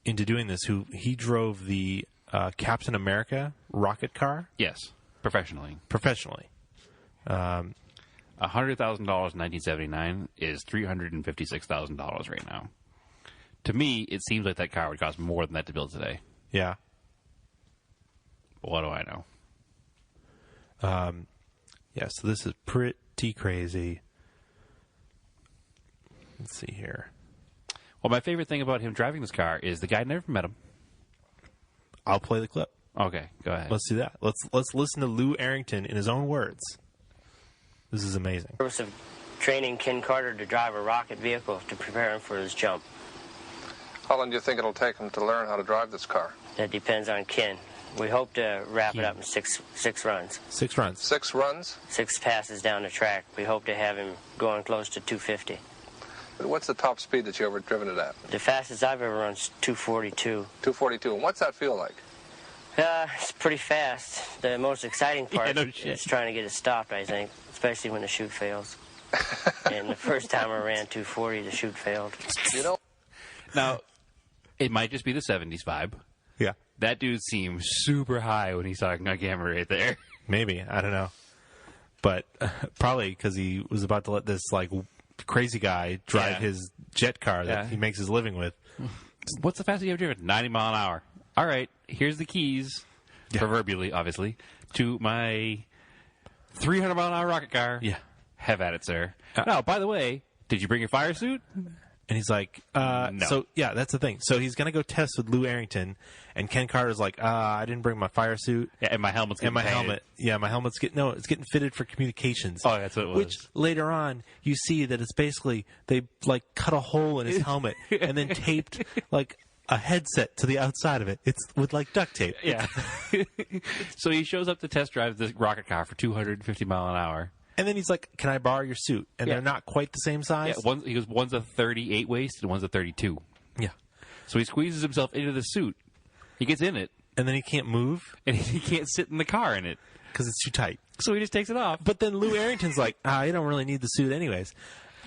into doing this, who he drove the Captain America rocket car. Yes. Professionally. $100,000 in 1979 is $356,000 right now. To me, it seems like that car would cost more than that to build today. Yeah. But what do I know? Yeah, so this is pretty crazy. Let's see here. Well, my favorite thing about him driving this car is the guy never met him. I'll play the clip. Okay, go ahead. Let's do that. Let's listen to Lou Arrington in his own words. This is amazing. The purpose of training Ken Carter to drive a rocket vehicle to prepare him for his jump. How long do you think it'll take him to learn how to drive this car? That depends on Ken. We hope to wrap it up in six runs. 6 runs. 6 runs? 6 passes down the track. We hope to have him going close to 250. What's the top speed that you ever driven it at? The fastest I've ever run is 242. 242. And what's that feel like? It's pretty fast. The most exciting part no shit. is trying to get it stopped, I think, especially when the chute fails. And the first time I ran 240, the chute failed. You know? Now, it might just be the 70s vibe. Yeah. That dude seems super high when he's talking on camera right there. Maybe. I don't know. But probably because he was about to let this, crazy guy drive his jet car that he makes his living with. What's the fastest you ever driven? 90 mile an hour. All right, here's the keys, proverbially, obviously, to my 300 mile an hour rocket car. Yeah. Have at it, sir. Now, by the way, did you bring your fire suit? And he's like, No. So, yeah, that's the thing. So he's going to go test with Lou Arrington, and Ken Carter's like, I didn't bring my fire suit. Yeah, and my helmet's getting painted. helmet. Yeah, my helmet's it's getting fitted for communications. Oh, that's what it was. Which, later on, you see that it's basically, they, cut a hole in his helmet and then taped, a headset to the outside of it. It's with, duct tape. Yeah. So he shows up to test drive this rocket car for 250 mile an hour. And then he's like, can I borrow your suit? And they're not quite the same size. Yeah, he goes, one's a 38 waist and one's a 32. Yeah. So he squeezes himself into the suit. He gets in it. And then he can't move. And he can't sit in the car in it. Because it's too tight. So he just takes it off. But then Lou Arrington's like, you don't really need the suit anyways.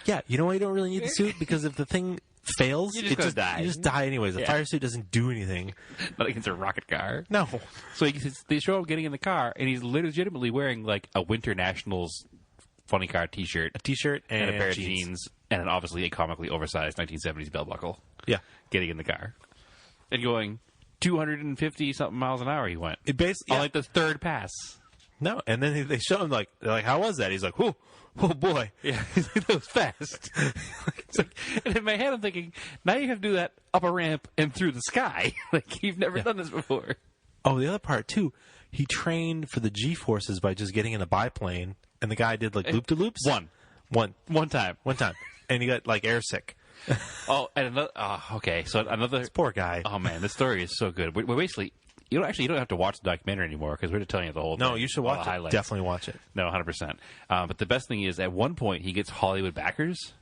Yeah, you know why you don't really need the suit? Because if the thing fails, You just die. You just die anyways. The fire suit doesn't do anything. Not against a rocket car. No. So they show him getting in the car, and he's legitimately wearing a Winter Nationals funny car T-shirt. A T-shirt and a pair of jeans. And obviously a comically oversized 1970s belt buckle. Yeah. Getting in the car. And going 250-something miles an hour he went. It basically... On the third pass. No, and then they show him they're like, how was that? He's like, oh boy. Yeah, that was fast. And in my head, I'm thinking, now you have to do that up a ramp and through the sky. Like, you've never done this before. Oh, the other part, too, he trained for the G-forces by just getting in a biplane, and the guy did, loop-de-loops. One time. And he got, airsick. Oh, and another, okay, so another... This poor guy. Oh, man, this story is so good. We're basically... You don't have to watch the documentary anymore because we're just telling you the whole thing. No, you should watch it. Highlights. Definitely watch it. No, 100%. But the best thing is, at one point, he gets Hollywood backers.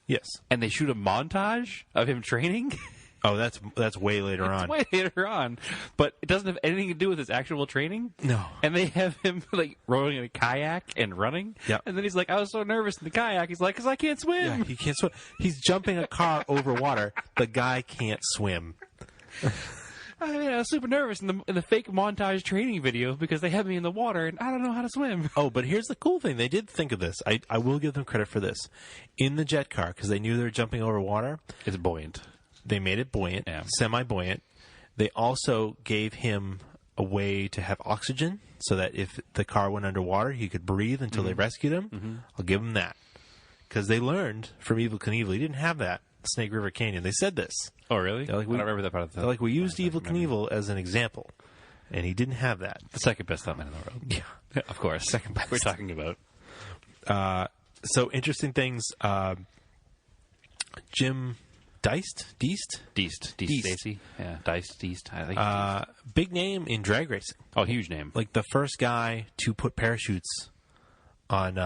Yes. And they shoot a montage of him training. Oh, that's way later on. It's way later on. But it doesn't have anything to do with his actual training. No. And they have him, rowing in a kayak and running. Yeah. And then he's like, I was so nervous in the kayak. He's like, because I can't swim. Yeah, he can't swim. He's jumping a car over water. The guy can't swim. I was super nervous in the fake montage training video because they have me in the water and I don't know how to swim. Oh, but here's the cool thing. They did think of this. I will give them credit for this. In the jet car, because they knew they were jumping over water. It's buoyant. They made it buoyant, semi-buoyant. They also gave him a way to have oxygen so that if the car went underwater, he could breathe until they rescued him. Mm-hmm. I'll give him that. Because they learned from Evel Knievel, he didn't have that. Snake River Canyon. They said this. Oh, really? I don't remember that part of the... They're like, we used Evel Knievel as an example, and he didn't have that. The second best stuntman in the world. Yeah, of course. Second best. We're talking about. So, interesting things. Jim Deist? Stacy. Yeah, Deist. I think big name in drag racing. Oh, huge name. Like the first guy to put parachutes on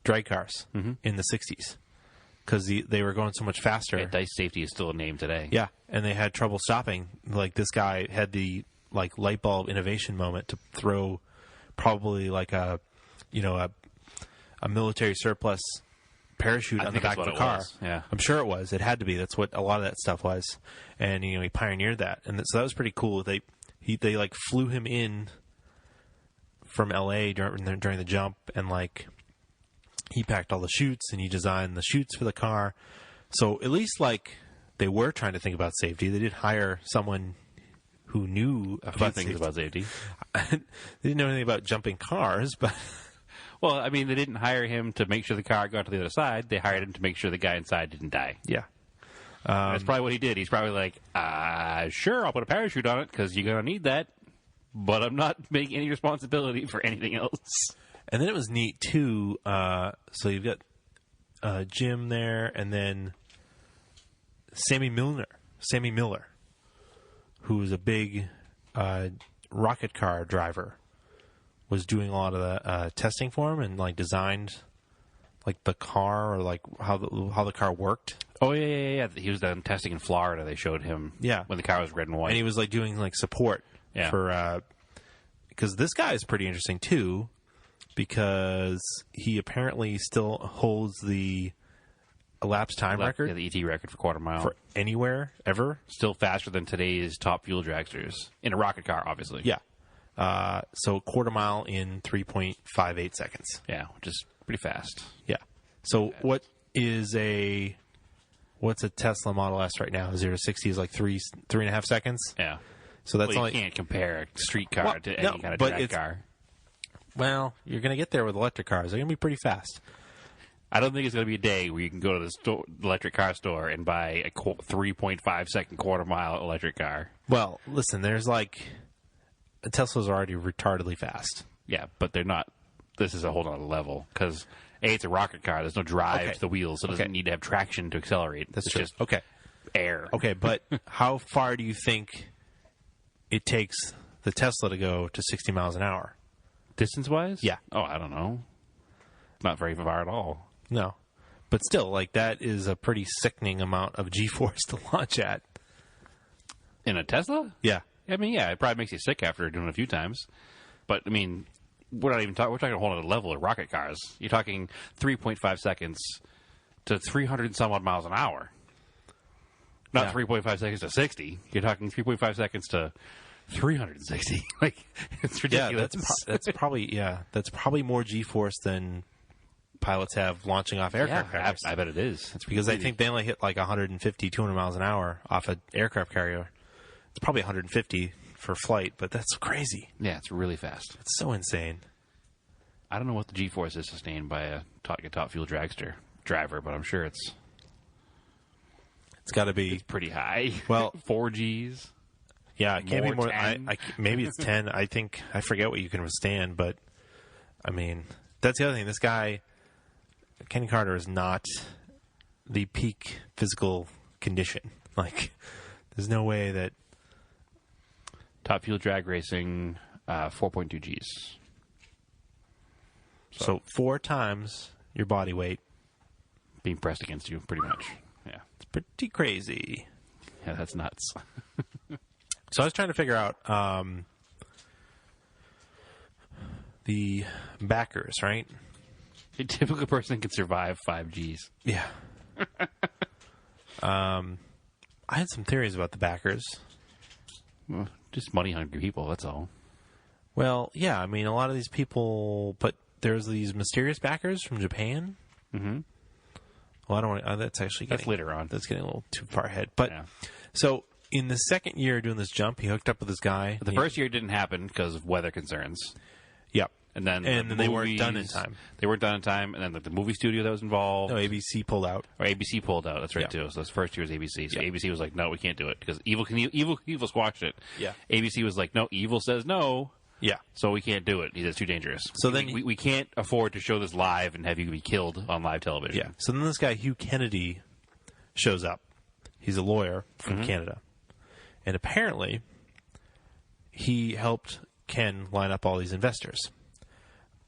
drag cars in the 60s. Because they were going so much faster. Yeah, Dice Safety is still a name today. Yeah, and they had trouble stopping. Like, this guy had the, light bulb innovation moment to throw probably, a military surplus parachute on the back of the car. Yeah. I'm sure it was. It had to be. That's what a lot of that stuff was. And, he pioneered that. And so that was pretty cool. They flew him in from L.A. during the jump, and, he packed all the chutes, and he designed the chutes for the car. So at least, they were trying to think about safety. They did hire someone who knew about things about safety. They didn't know anything about jumping cars, but... Well, I mean, they didn't hire him to make sure the car got to the other side. They hired him to make sure the guy inside didn't die. Yeah. That's probably what he did. He's probably like, sure, I'll put a parachute on it, because you're going to need that, but I'm not making any responsibility for anything else. And then it was neat, too. So you've got Jim there, and then Sammy Miller, who's a big rocket car driver, was doing a lot of the testing for him and designed the car or how the car worked. Oh yeah. He was done testing in Florida. They showed him when the car was red and white, and he was doing support for because this guy is pretty interesting too. Because he apparently still holds the elapsed time record. Yeah, the ET record for quarter mile. For anywhere, ever. Still faster than today's top fuel dragsters. In a rocket car, obviously. Yeah. So quarter mile in 3.58 seconds. Yeah, which is pretty fast. Yeah. So what's a Tesla Model S right now? 0 to 60 is 3.5 seconds? Yeah. So that's you can't compare a street car to any kind of drag car. Well, you're going to get there with electric cars. They're going to be pretty fast. I don't think it's going to be a day where you can go to the electric car store and buy a 3.5 second quarter mile electric car. Well, listen, there's Teslas are already retardedly fast. Yeah, but they're not. This is a whole other level because it's a rocket car. There's no drive to the wheels, so it doesn't need to have traction to accelerate. That's it's true. Just air. Okay, but how far do you think it takes the Tesla to go to 60 miles an hour? Distance-wise? Yeah. Oh, I don't know. Not very far at all. No. But still, that is a pretty sickening amount of G-force to launch at. In a Tesla? Yeah. I mean, it probably makes you sick after doing it a few times. But, I mean, we're not even talking, we're talking a whole other level of rocket cars. You're talking 3.5 seconds to 300 and some odd miles an hour. Not 3.5 seconds to 60. You're talking 3.5 seconds to 360. It's ridiculous. Yeah, that's probably more G-force than pilots have launching off aircraft carriers. I bet it is. It's because I think they only hit 150, 200 miles an hour off an aircraft carrier. It's probably 150 for flight, but that's crazy. Yeah, it's really fast. It's so insane. I don't know what the G-force is sustained by a top fuel dragster driver, but I'm sure it's got to be... It's pretty high. Well, 4 Gs. Yeah, it can't be more... 10? Maybe it's 10. I forget what you can withstand, but, I mean, that's the other thing. This guy, Ken Carter, is not the peak physical condition. Like, there's no way that... Top fuel drag racing, 4.2 Gs. So 4 times your body weight. Being pressed against you, pretty much. Yeah. It's pretty crazy. Yeah, that's nuts. So I was trying to figure out the backers, right? A typical person can survive 5 Gs. Yeah. I had some theories about the backers. Well, just money-hungry people, that's all. Well, yeah, I mean, a lot of these people... But there's these mysterious backers from Japan. Mm-hmm. Well, I don't want... that's actually getting... That's later on. That's getting a little too far ahead. But, yeah. So, in the second year doing this jump, he hooked up with this guy. The first year didn't happen because of weather concerns. Yep. And then they weren't done in time. They weren't done in time, and then the movie studio that was involved... No, ABC pulled out. Or ABC pulled out, that's right, too. So this first year was ABC. So ABC was like, no, we can't do it, because Evil squashed it. Yeah. ABC was like, no, Evil says no. Yeah. So we can't do it. He says it's too dangerous. So then we can't afford to show this live and have you be killed on live television. Yeah. So then this guy, Hugh Kennedy, shows up. He's a lawyer from Canada. And apparently, he helped Ken line up all these investors.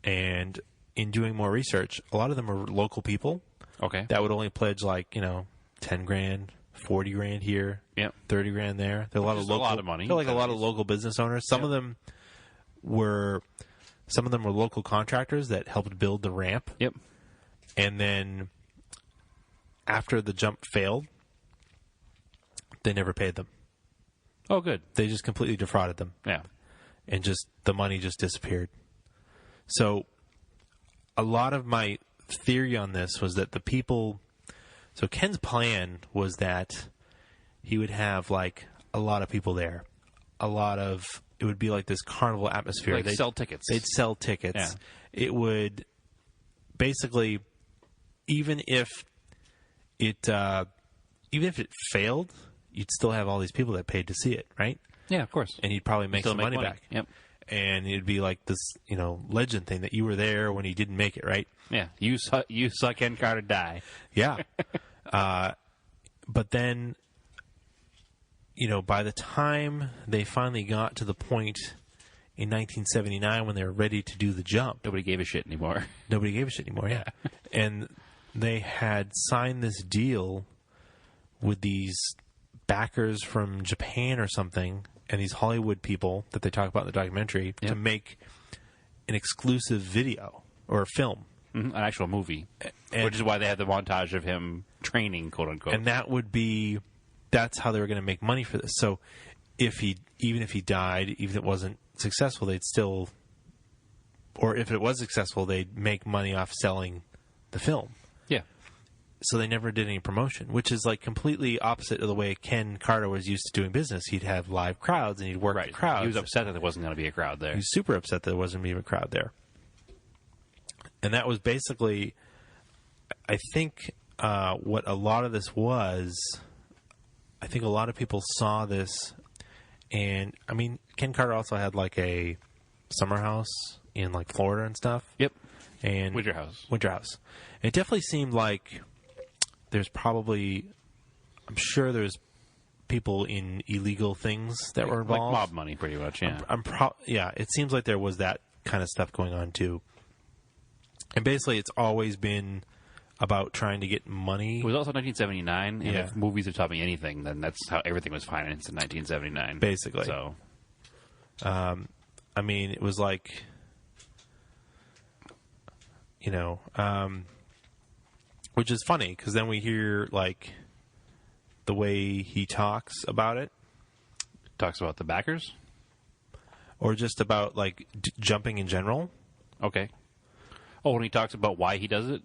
And in doing more research, a lot of them are local people. Okay. That would only pledge 10 grand, 40 grand here, 30 grand there. There are a lot of money. They're a lot of local business owners. Some of them were local contractors that helped build the ramp. Yep. And then after the jump failed, they never paid them. Oh, good. They just completely defrauded them. Yeah. And the money just disappeared. So a lot of my theory on this was that the people... So Ken's plan was that he would have, a lot of people there. It would be like this carnival atmosphere. They'd sell tickets. They'd sell tickets. Yeah. It would basically, even if it failed, you'd still have all these people that paid to see it, right? Yeah, of course. And he'd probably make some money back. Yep. And it'd be like this, legend thing that you were there when he didn't make it, right? Yeah. You saw Ken Carter die. Yeah. But then, by the time they finally got to the point in 1979 when they were ready to do the jump... Nobody gave a shit anymore. Yeah. And they had signed this deal with these backers from Japan or something, and these Hollywood people that they talk about in the documentary, to make an exclusive video or film. Mm-hmm. An actual movie. Which is why they had the montage of him training, quote unquote. And that's how they were going to make money for this. So even if he died, even if it wasn't successful, they'd still, or if it was successful, they'd make money off selling the film. Yeah. So they never did any promotion, which is completely opposite of the way Ken Carter was used to doing business. He'd have live crowds and he'd work with crowds. He was upset that there wasn't going to be a crowd there. He was super upset that there wasn't even a crowd there. And that was basically, I think, what a lot of this was. I think a lot of people saw this, and I mean, Ken Carter also had a summer house in Florida and stuff. Yep. And Winter house. And it definitely seemed like there's probably, I'm sure there's people in illegal things that were involved. Mob money, pretty much. Yeah. Yeah. It seems like there was that kind of stuff going on too. And basically, it's always been about trying to get money. It was also 1979, and if movies have taught me anything, then that's how everything was financed in 1979. Basically. So, I mean, it was which is funny, because then we hear, the way he talks about it. Talks about the backers? Or just about, jumping in general. Okay. Oh, when he talks about why he does it?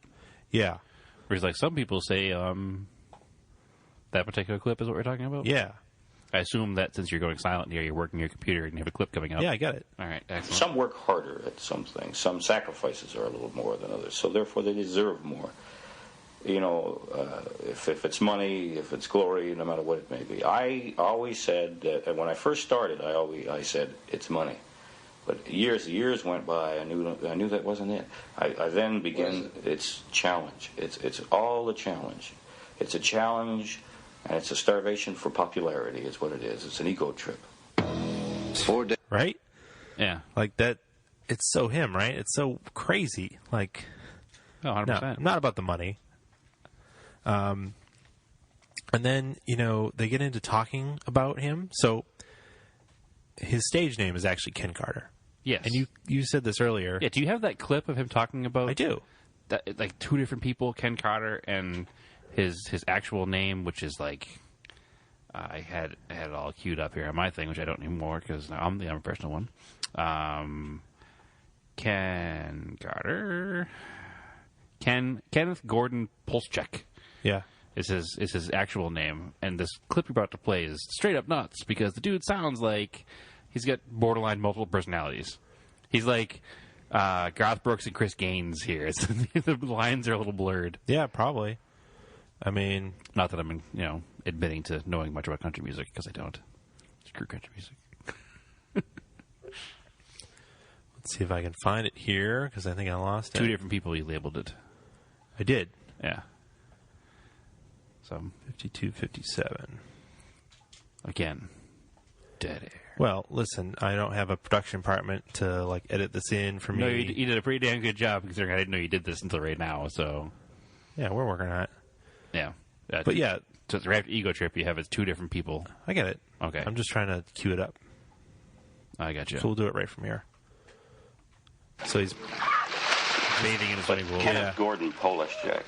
Yeah. Where he's some people say that particular clip is what we're talking about? Yeah. I assume that since you're going silent here, you're working your computer and you have a clip coming up. Yeah, I got it. All right, excellent. Some work harder at some things. Some sacrifices are a little more than others. So therefore, they deserve more. You know, if it's money, if it's glory, no matter what it may be. I always said that when I first started, I said it's money. But years went by. I knew that wasn't it. I then began. It's challenge. It's all a challenge. It's a challenge, and it's a starvation for popularity. Is what it is. It's an ego trip. 4 days. Right? Yeah. Like that. It's so him, right? It's so crazy. Like, oh, 100%. No, not about the money. And then, you know, they get into talking about him. So his stage name is actually Ken Carter. Yes. And you said this earlier. Yeah, do you have that clip of him talking about... I do. That, like, two different people, Ken Carter and his actual name, which is like... I had it all queued up here on my thing, which I don't anymore because I'm the unprofessional one. Ken Carter... Kenneth Gordon Polschek. Yeah. Is his actual name. And this clip you're about to play is straight up nuts because the dude sounds like he's got borderline multiple personalities. He's like Garth Brooks and Chris Gaines here. The lines are a little blurred. Yeah, probably. I mean... Not that I'm, admitting to knowing much about country music because I don't. Screw country music. Let's see if I can find it here because I think I lost it. Two different people you labeled it. I did. Yeah. So 52, 57. Again, dead air. Well, listen, I don't have a production department to like edit this in for me. No, you did a pretty damn good job considering I didn't know you did this until right now. So yeah, we're working on it. Yeah, but yeah, so the Raptor Ego Trip you have is two different people. I get it. Okay, I'm just trying to cue it up. I got you. So we'll do it right from here. So he's bathing in his swimming pool. Kenneth Gordon Polschek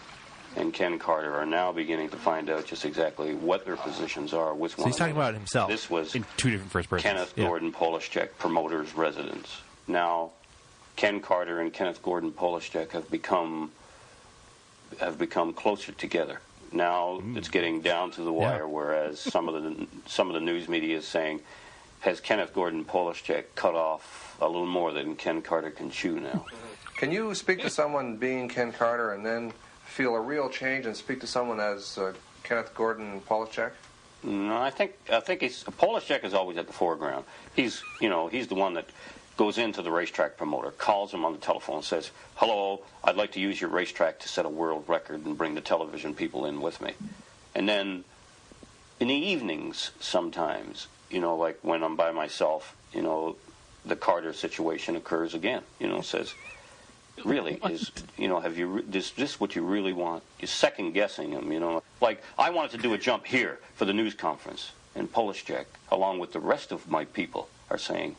and Ken Carter are now beginning to find out just exactly what their positions are. So he's talking about himself. This was in two different first persons. Kenneth Gordon Polschek, promoter's residence. Now, Ken Carter and Kenneth Gordon Polschek have become closer together. Now it's getting down to the wire. Whereas some of the news media is saying, has Kenneth Gordon Polschek cut off a little more than Ken Carter can chew now? Can you speak to someone being Ken Carter and then feel a real change and speak to someone as Kenneth Gordon Polschek? No, I think Polschek is always at the foreground. He's the one that goes into the racetrack promoter, calls him on the telephone, says, "Hello, I'd like to use your racetrack to set a world record and bring the television people in with me." And then in the evenings, sometimes, like when I'm by myself, the Carter situation occurs again. Says, really, is this what you really want? You're second guessing him, Like, I wanted to do a jump here for the news conference, and Polschek, along with the rest of my people, are saying,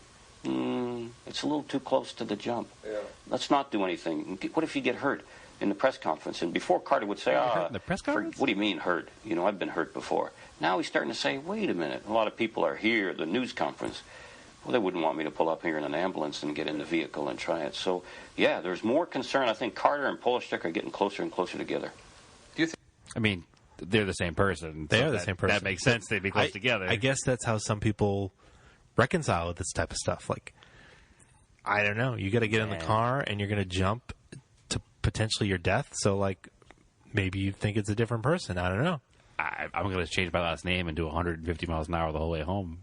it's a little too close to the jump. Yeah. Let's not do anything. What if you get hurt in the press conference? And before Carter would say, the press conference? What do you mean hurt? I've been hurt before. Now he's starting to say, wait a minute. A lot of people are here at the news conference. Well, they wouldn't want me to pull up here in an ambulance and get in the vehicle and try it. So, yeah, there's more concern. I think Carter and Polschek are getting closer and closer together. Do you think? I mean, they're the same person. They are the same person. That makes sense. They'd be close together. I guess that's how some people reconcile with this type of stuff. Like, I don't know. You got to get in the car and you're going to jump to potentially your death. So, like, maybe you think it's a different person. I don't know. I'm going to change my last name and do 150 miles an hour the whole way home.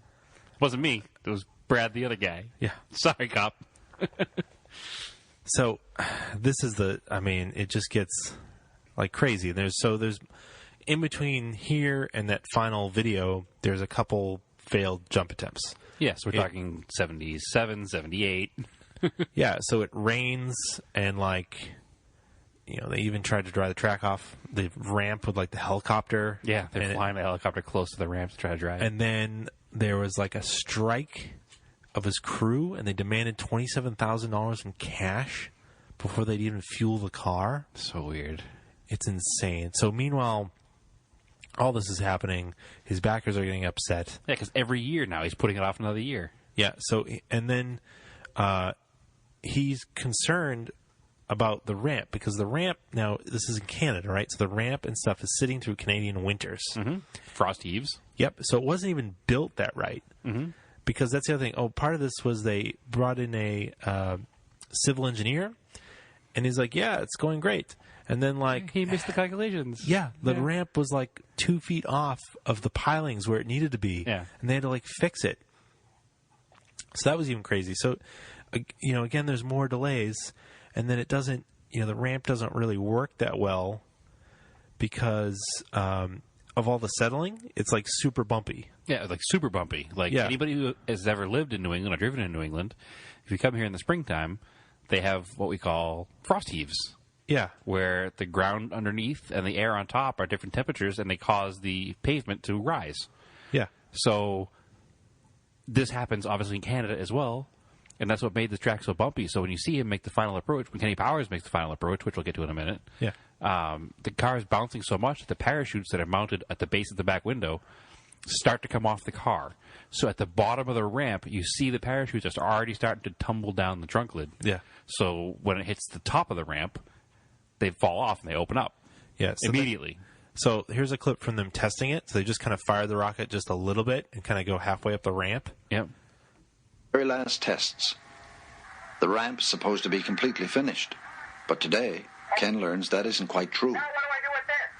It wasn't me. It was Brad, the other guy. Yeah. Sorry, cop. So, this is it just gets, like, crazy. There's in between here and that final video, there's a couple failed jump attempts. Yes, we're talking 77, 78. Yeah, so it rains and, like, they even tried to dry the track off the ramp with, like, the helicopter. Yeah, they're flying the helicopter close to the ramp to try to dry it. And then there was, like, a strike of his crew, and they demanded $27,000 in cash before they'd even fuel the car. So weird. It's insane. So meanwhile, all this is happening. His backers are getting upset. Yeah, because every year now he's putting it off another year. Yeah. So and then he's concerned about the ramp because the ramp now this is in Canada, right? So the ramp and stuff is sitting through Canadian winters. Mm-hmm. Frost heaves. Yep. So it wasn't even built that right. Mm-hmm. Because that's the other thing. Oh, part of this was they brought in a civil engineer, and he's like, yeah, it's going great. And then, like... He missed the calculations. Yeah. The ramp was, like, 2 feet off of the pilings where it needed to be. Yeah. And they had to, like, fix it. So that was even crazy. So, again, there's more delays, and then it doesn't... the ramp doesn't really work that well because of all the settling. It's, like, super bumpy. Yeah, like super bumpy. Like anybody who has ever lived in New England or driven in New England, if you come here in the springtime, they have what we call frost heaves. Yeah. Where the ground underneath and the air on top are different temperatures, and they cause the pavement to rise. Yeah. So this happens obviously in Canada as well, and that's what made this track so bumpy. So when you see him make the final approach, when Kenny Powers makes the final approach, which we'll get to in a minute, the car is bouncing so much that the parachutes that are mounted at the base of the back window start to come off the car. So at the bottom of the ramp, you see the parachutes are already starting to tumble down the trunk lid. Yeah. So when it hits the top of the ramp, they fall off and they open up. Yeah. So immediately. So here's a clip from them testing it. So they just kind of fire the rocket just a little bit and kind of go halfway up the ramp. Yep. Very last tests. The ramp's supposed to be completely finished. But today, Ken learns that isn't quite true.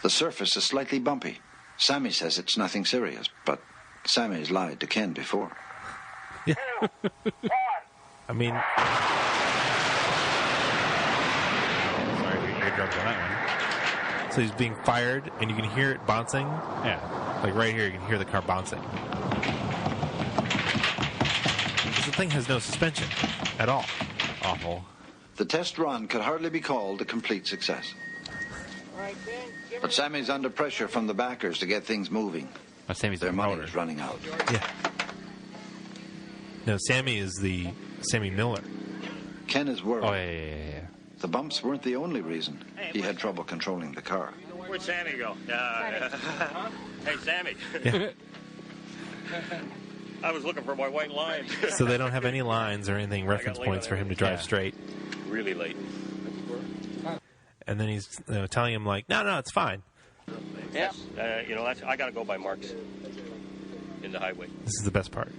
The surface is slightly bumpy. Sammy says it's nothing serious, but Sammy's lied to Ken before. Yeah. I mean... Sorry, you're drunk on that one. So he's being fired, and you can hear it bouncing. Yeah. Like right here, you can hear the car bouncing. Because the thing has no suspension at all. Awful. The test run could hardly be called a complete success. But Sammy's under pressure from the backers to get things moving. Sammy's their money is running out. Yeah. No, Sammy is the Sammy Miller. Ken is worried. Oh, yeah. The bumps weren't the only reason he had trouble controlling the car. Where'd Sammy go? Hey, Sammy. Yeah. I was looking for my white lines. So they don't have any lines or anything, reference points for him to drive straight. Really late. And then he's telling him, like, no, it's fine. Yeah. I got to go by marks in the highway. This is the best part.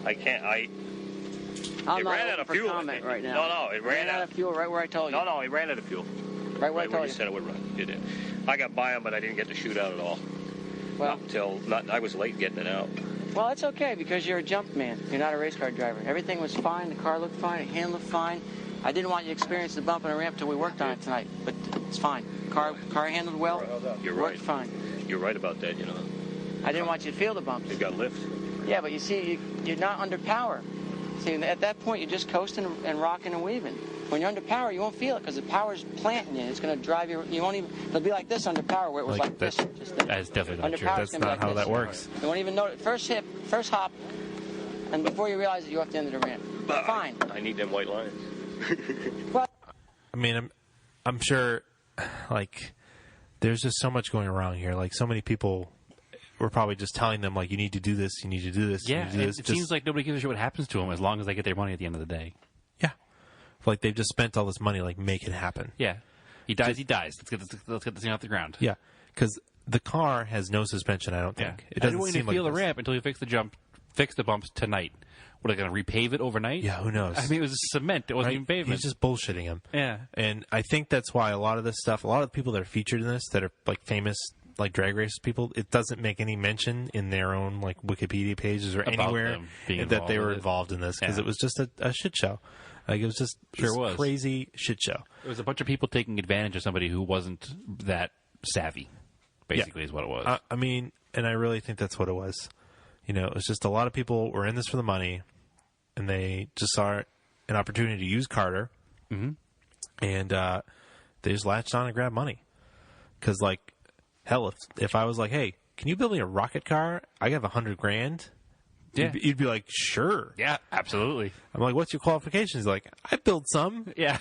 I can't. I'm it ran out of fuel. Comment right now. No, it ran out of fuel right where I told you. No, it ran out of fuel. Right where I told you said it would run. It did. I got by him, but I didn't get to shoot out at all. Well, I was late getting it out. Well, it's okay because you're a jump man. You're not a race car driver. Everything was fine. The car looked fine. It handled fine. I didn't want you to experience the bump and the ramp till we worked on it tonight, but it's fine. Car handled well. You're worked right. Fine. You're right about that. I didn't want you to feel the bumps. It got lift. Yeah, but you see, you're not under power. See, at that point, you're just coasting and rocking and weaving. When you're under power, you won't feel it because the power's planting you. It's going to drive you. You won't even. It'll be like this under power, where it was like this. That's definitely not under true. Power, That's not how that works. You won't even know it. First hop, and before you realize it, you're off the end of the ramp. Fine. I need them white lines. Well, I mean, I'm sure, like, there's just so much going wrong here. Like, so many people were probably just telling them, like, you need to do this, you need to do this, Yeah, you need to do this. It seems like nobody gives a shit what happens to them as long as they get their money at the end of the day. Yeah. Like, they've just spent all this money, like, make it happen. Yeah. He dies, he dies. Let's get this thing off the ground. Yeah. Because the car has no suspension, I don't think. Yeah. It doesn't I didn't seem feel like the ramp until you fix the bumps tonight. What, are they going to repave it overnight? Yeah, who knows? I mean, it was cement. It wasn't even pavement. He's just bullshitting him. Yeah. And I think that's why a lot of this stuff, a lot of the people that are featured in this that are, like, famous, like, drag race people, it doesn't make any mention in their own, like, Wikipedia pages or About anywhere that they were involved in this. Because it was just a shit show. Like, it was just was. Crazy shit show. It was a bunch of people taking advantage of somebody who wasn't that savvy, basically, is what it was. I mean, and I really think that's what it was. It was just a lot of people were in this for the money, and they just saw an opportunity to use Carter, and they just latched on and grabbed money. Because, like, hell, if I was like, hey, can you build me a rocket car? I have $100,000. Yeah. You'd be like, sure. Yeah, absolutely. I'm like, what's your qualifications? He's like, I built some. Yeah.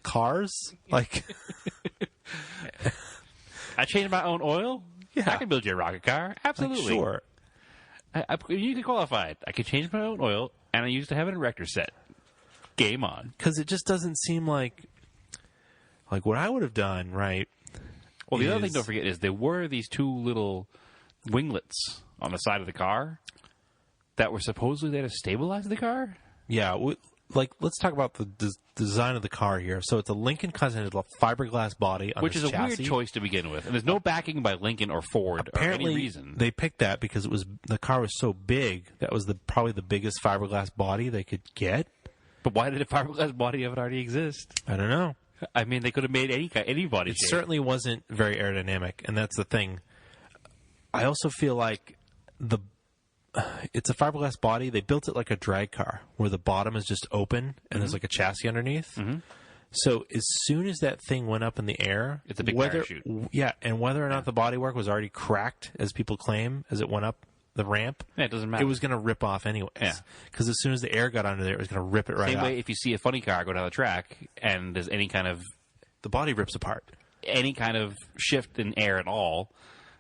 Cars? Like, I change my own oil? Yeah. I can build you a rocket car. Absolutely. Like, sure. You can qualify it. I can change my own oil, and I used to have an erector set. Game on. Because it just doesn't seem like what I would have done, right? Well, the other thing don't forget is there were these two little winglets on the side of the car that were supposedly there to stabilize the car. Yeah, let's talk about the design of the car here. So it's a Lincoln Continental fiberglass body on which is a chassis. weird choice to begin with, and there's no backing by Lincoln or Ford Apparently, or any reason. They picked that because the car was so big. That was probably the biggest fiberglass body they could get. But why did a fiberglass body of it already exist? I don't know. I mean, they could have made any body It shape. certainly wasn't very aerodynamic, and that's the thing. I also feel like it's a fiberglass body. They built it like a drag car, where the bottom is just open and there's like a chassis underneath. Mm-hmm. So as soon as that thing went up in the air, it's a big parachute. Yeah, and whether or not the bodywork was already cracked, as people claim, as it went up the ramp, it doesn't matter. It was going to rip off anyways. Yeah, because as soon as the air got under there, it was going to rip it right Same off. way, if you see a funny car go down the track and there's any kind of the body rips apart, any kind of shift in air at all.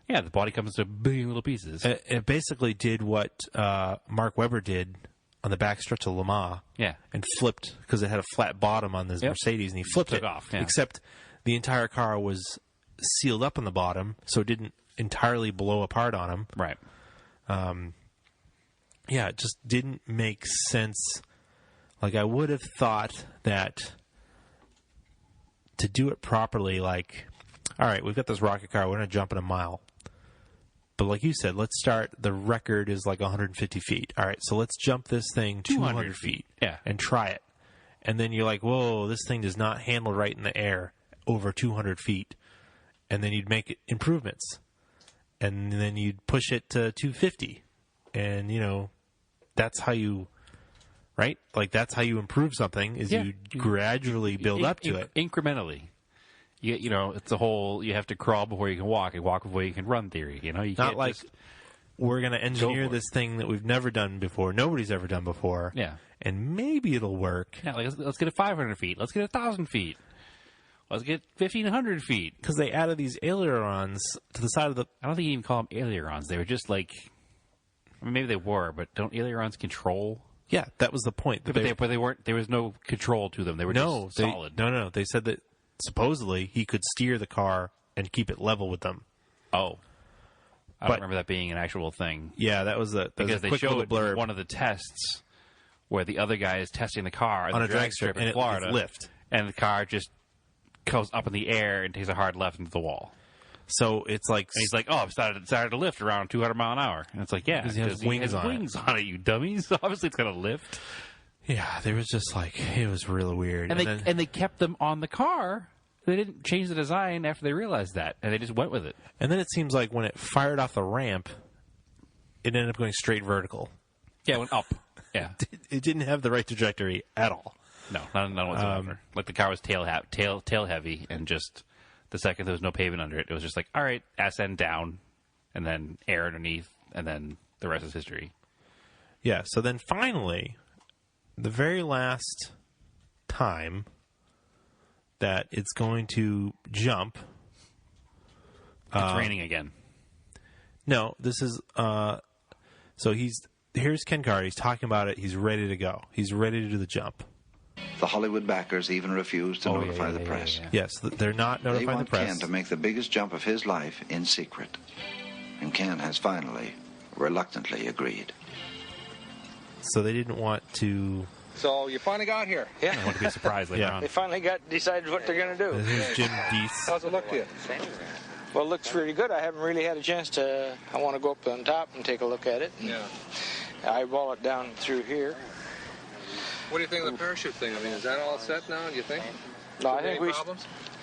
Yeah, the body comes into a billion little pieces. It basically did what Mark Webber did on the backstretch of Le Mans. Yeah. And flipped, because it had a flat bottom on this Mercedes, and he flipped it off. Yeah. Except the entire car was sealed up on the bottom, so it didn't entirely blow apart on him. Right. Yeah, it just didn't make sense. Like, I would have thought that to do it properly, like, all right, we've got this rocket car, we're going to jump in a mile. But like you said, let's start, the record is like 150 feet. All right, so let's jump this thing 200 feet. Yeah. And try it. And then you're like, whoa, this thing does not handle right in the air over 200 feet. And then you'd make improvements. And then you'd push it to 250. And, that's how you, right? Like, that's how you improve something, is you gradually build up to it. Incrementally. It's a whole, you have to crawl before you can walk, and walk before you can run theory. You Not can't like, we're going to engineer this thing that we've never done before, nobody's ever done before. Yeah. And maybe it'll work. Yeah, like, let's get it 500 feet. Let's get 1,000 feet. Let's get 1,500 feet. Because they added these ailerons to the side of the... I don't think you even call them ailerons. They were just like... I mean, maybe they were, but don't ailerons control? Yeah, that was the point. But they weren't... There was no control to them. They were just solid. No. They said that supposedly he could steer the car and keep it level with them. Oh. I don't remember that being an actual thing. Yeah, that was because they showed one of the tests where the other guy is testing the car on a drag strip in Florida. Lift. And the car just goes up in the air and takes a hard left into the wall. So it's like... And he's like, oh, I've started to lift around 200 mile an hour. And it's like, yeah. Because he has wings on it, you dummies. Obviously it's going to lift. Yeah, there was just like... It was really weird. And they kept them on the car. They didn't change the design after they realized that. And they just went with it. And then it seems like when it fired off the ramp, it ended up going straight vertical. Yeah, it went up. Yeah. It didn't have the right trajectory at all. No, not whatsoever. Like the car was tail heavy, and just the second there was no pavement under it, it was just like, all right, ass end down, and then air underneath, and then the rest is history. Yeah, so then finally, the very last time that it's going to jump... It's raining again. No, this is... so here's Ken Carter. He's talking about it. He's ready to go. He's ready to do the jump. The Hollywood backers even refused to notify the press. Yes, they're not notifying the press. They want Ken to make the biggest jump of his life in secret. And Ken has finally, reluctantly agreed. So they didn't want to... So you finally got here. Yeah. I want to be surprised later on. They finally decided what they're going to do. This is Jim Deese. How's it look to you? Well, it looks really good. I haven't really had a chance to... I want to go up on top and take a look at it. Yeah. Eyeball it down through here. What do you think of the parachute thing? I mean, is that all set now, do you think? No, I think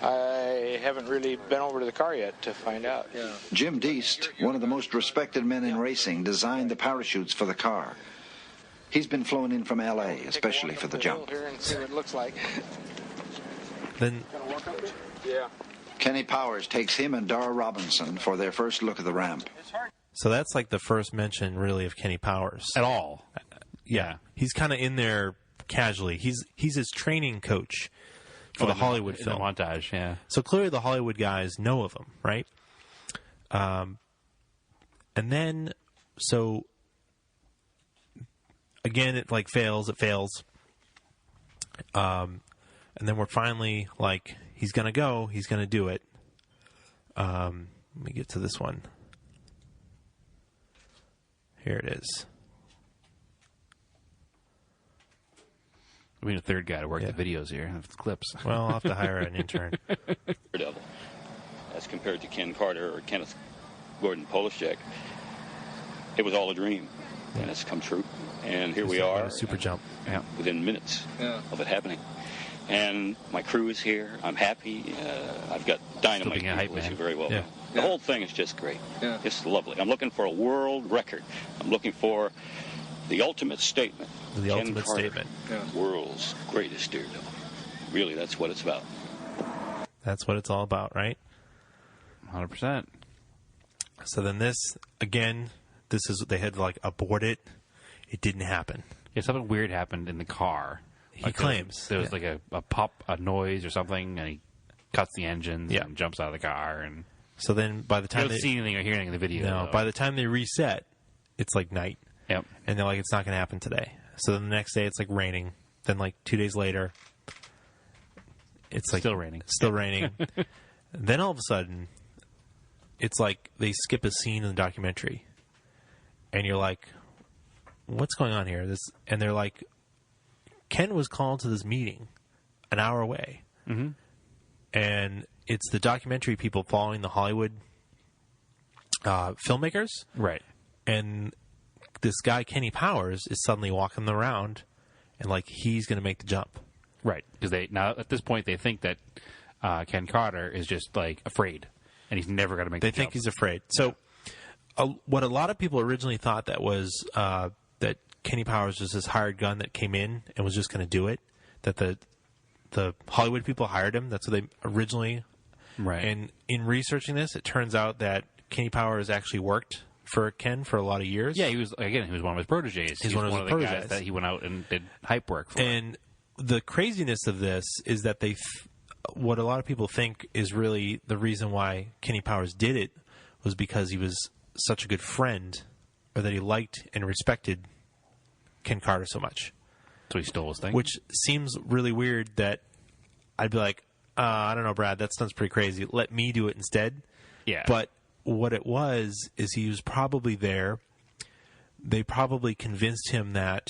I haven't really been over to the car yet to find out. Yeah. Jim Deese, one of the most respected men in racing, designed the parachutes for the car. He's been flown in from L.A., especially for the jump. Here and see what it looks like. Then... Yeah. Kenny Powers takes him and Dara Robinson for their first look at the ramp. So that's like the first mention, really, of Kenny Powers. At all. Yeah. He's kind of in there casually. He's his training coach for the Hollywood film. The montage, yeah. So clearly the Hollywood guys know of him, right? And then, so, again, it like fails. And then we're finally like, he's going to go. He's going to do it. Let me get to this one. Here it is. We need a third guy to work the videos here. The clips. Well, I'll have to hire an intern. Devil, as compared to Ken Carter or Kenneth Gordon Polishek, it was all a dream, and it's come true. And here we are, super jump, within minutes of it happening. And my crew is here. I'm happy. I've got dynamite people, as you very well know. The whole thing is just great. It's lovely. I'm looking for a world record. I'm looking for the ultimate statement. The Ken ultimate Carter, statement. World's greatest daredevil. Really, that's what it's about. That's what it's all about, right? 100%. So then this, again, they had like aborted. It didn't happen. Yeah, something weird happened in the car. He claims. There was like a pop, a noise or something, and he cuts the engines and jumps out of the car. And so then by the time you don't see anything or hear anything in the video. No, by the time they reset, it's like night. Yep. And they're like, it's not going to happen today. So then the next day, it's like raining. Then like 2 days later, it's like still raining. Still raining. Then all of a sudden, it's like they skip a scene in the documentary, and you're like, what's going on here? And they're like, Ken was called to this meeting an hour away. Mm-hmm. And it's the documentary people following the Hollywood filmmakers. Right. And this guy, Kenny Powers, is suddenly walking them around, and like he's going to make the jump. Right. Because now at this point they think that Ken Carter is just like afraid, and he's never going to make the jump. They think he's afraid. So what a lot of people originally thought that was that Kenny Powers was this hired gun that came in and was just going to do it, that the Hollywood people hired him. That's what they originally... Right. And in researching this, it turns out that Kenny Powers actually worked for Ken for a lot of years. Yeah, he was one of his proteges. He's one of his the proteges. guys that he went out and did hype work for. And the craziness of this is that what a lot of people think is really the reason why Kenny Powers did it was because he was such a good friend, or that he liked and respected Ken Carter so much. So he stole his thing? Which seems really weird that I'd be like, I don't know, Brad, that sounds pretty crazy. Let me do it instead. Yeah. But what it was is he was probably there. They probably convinced him that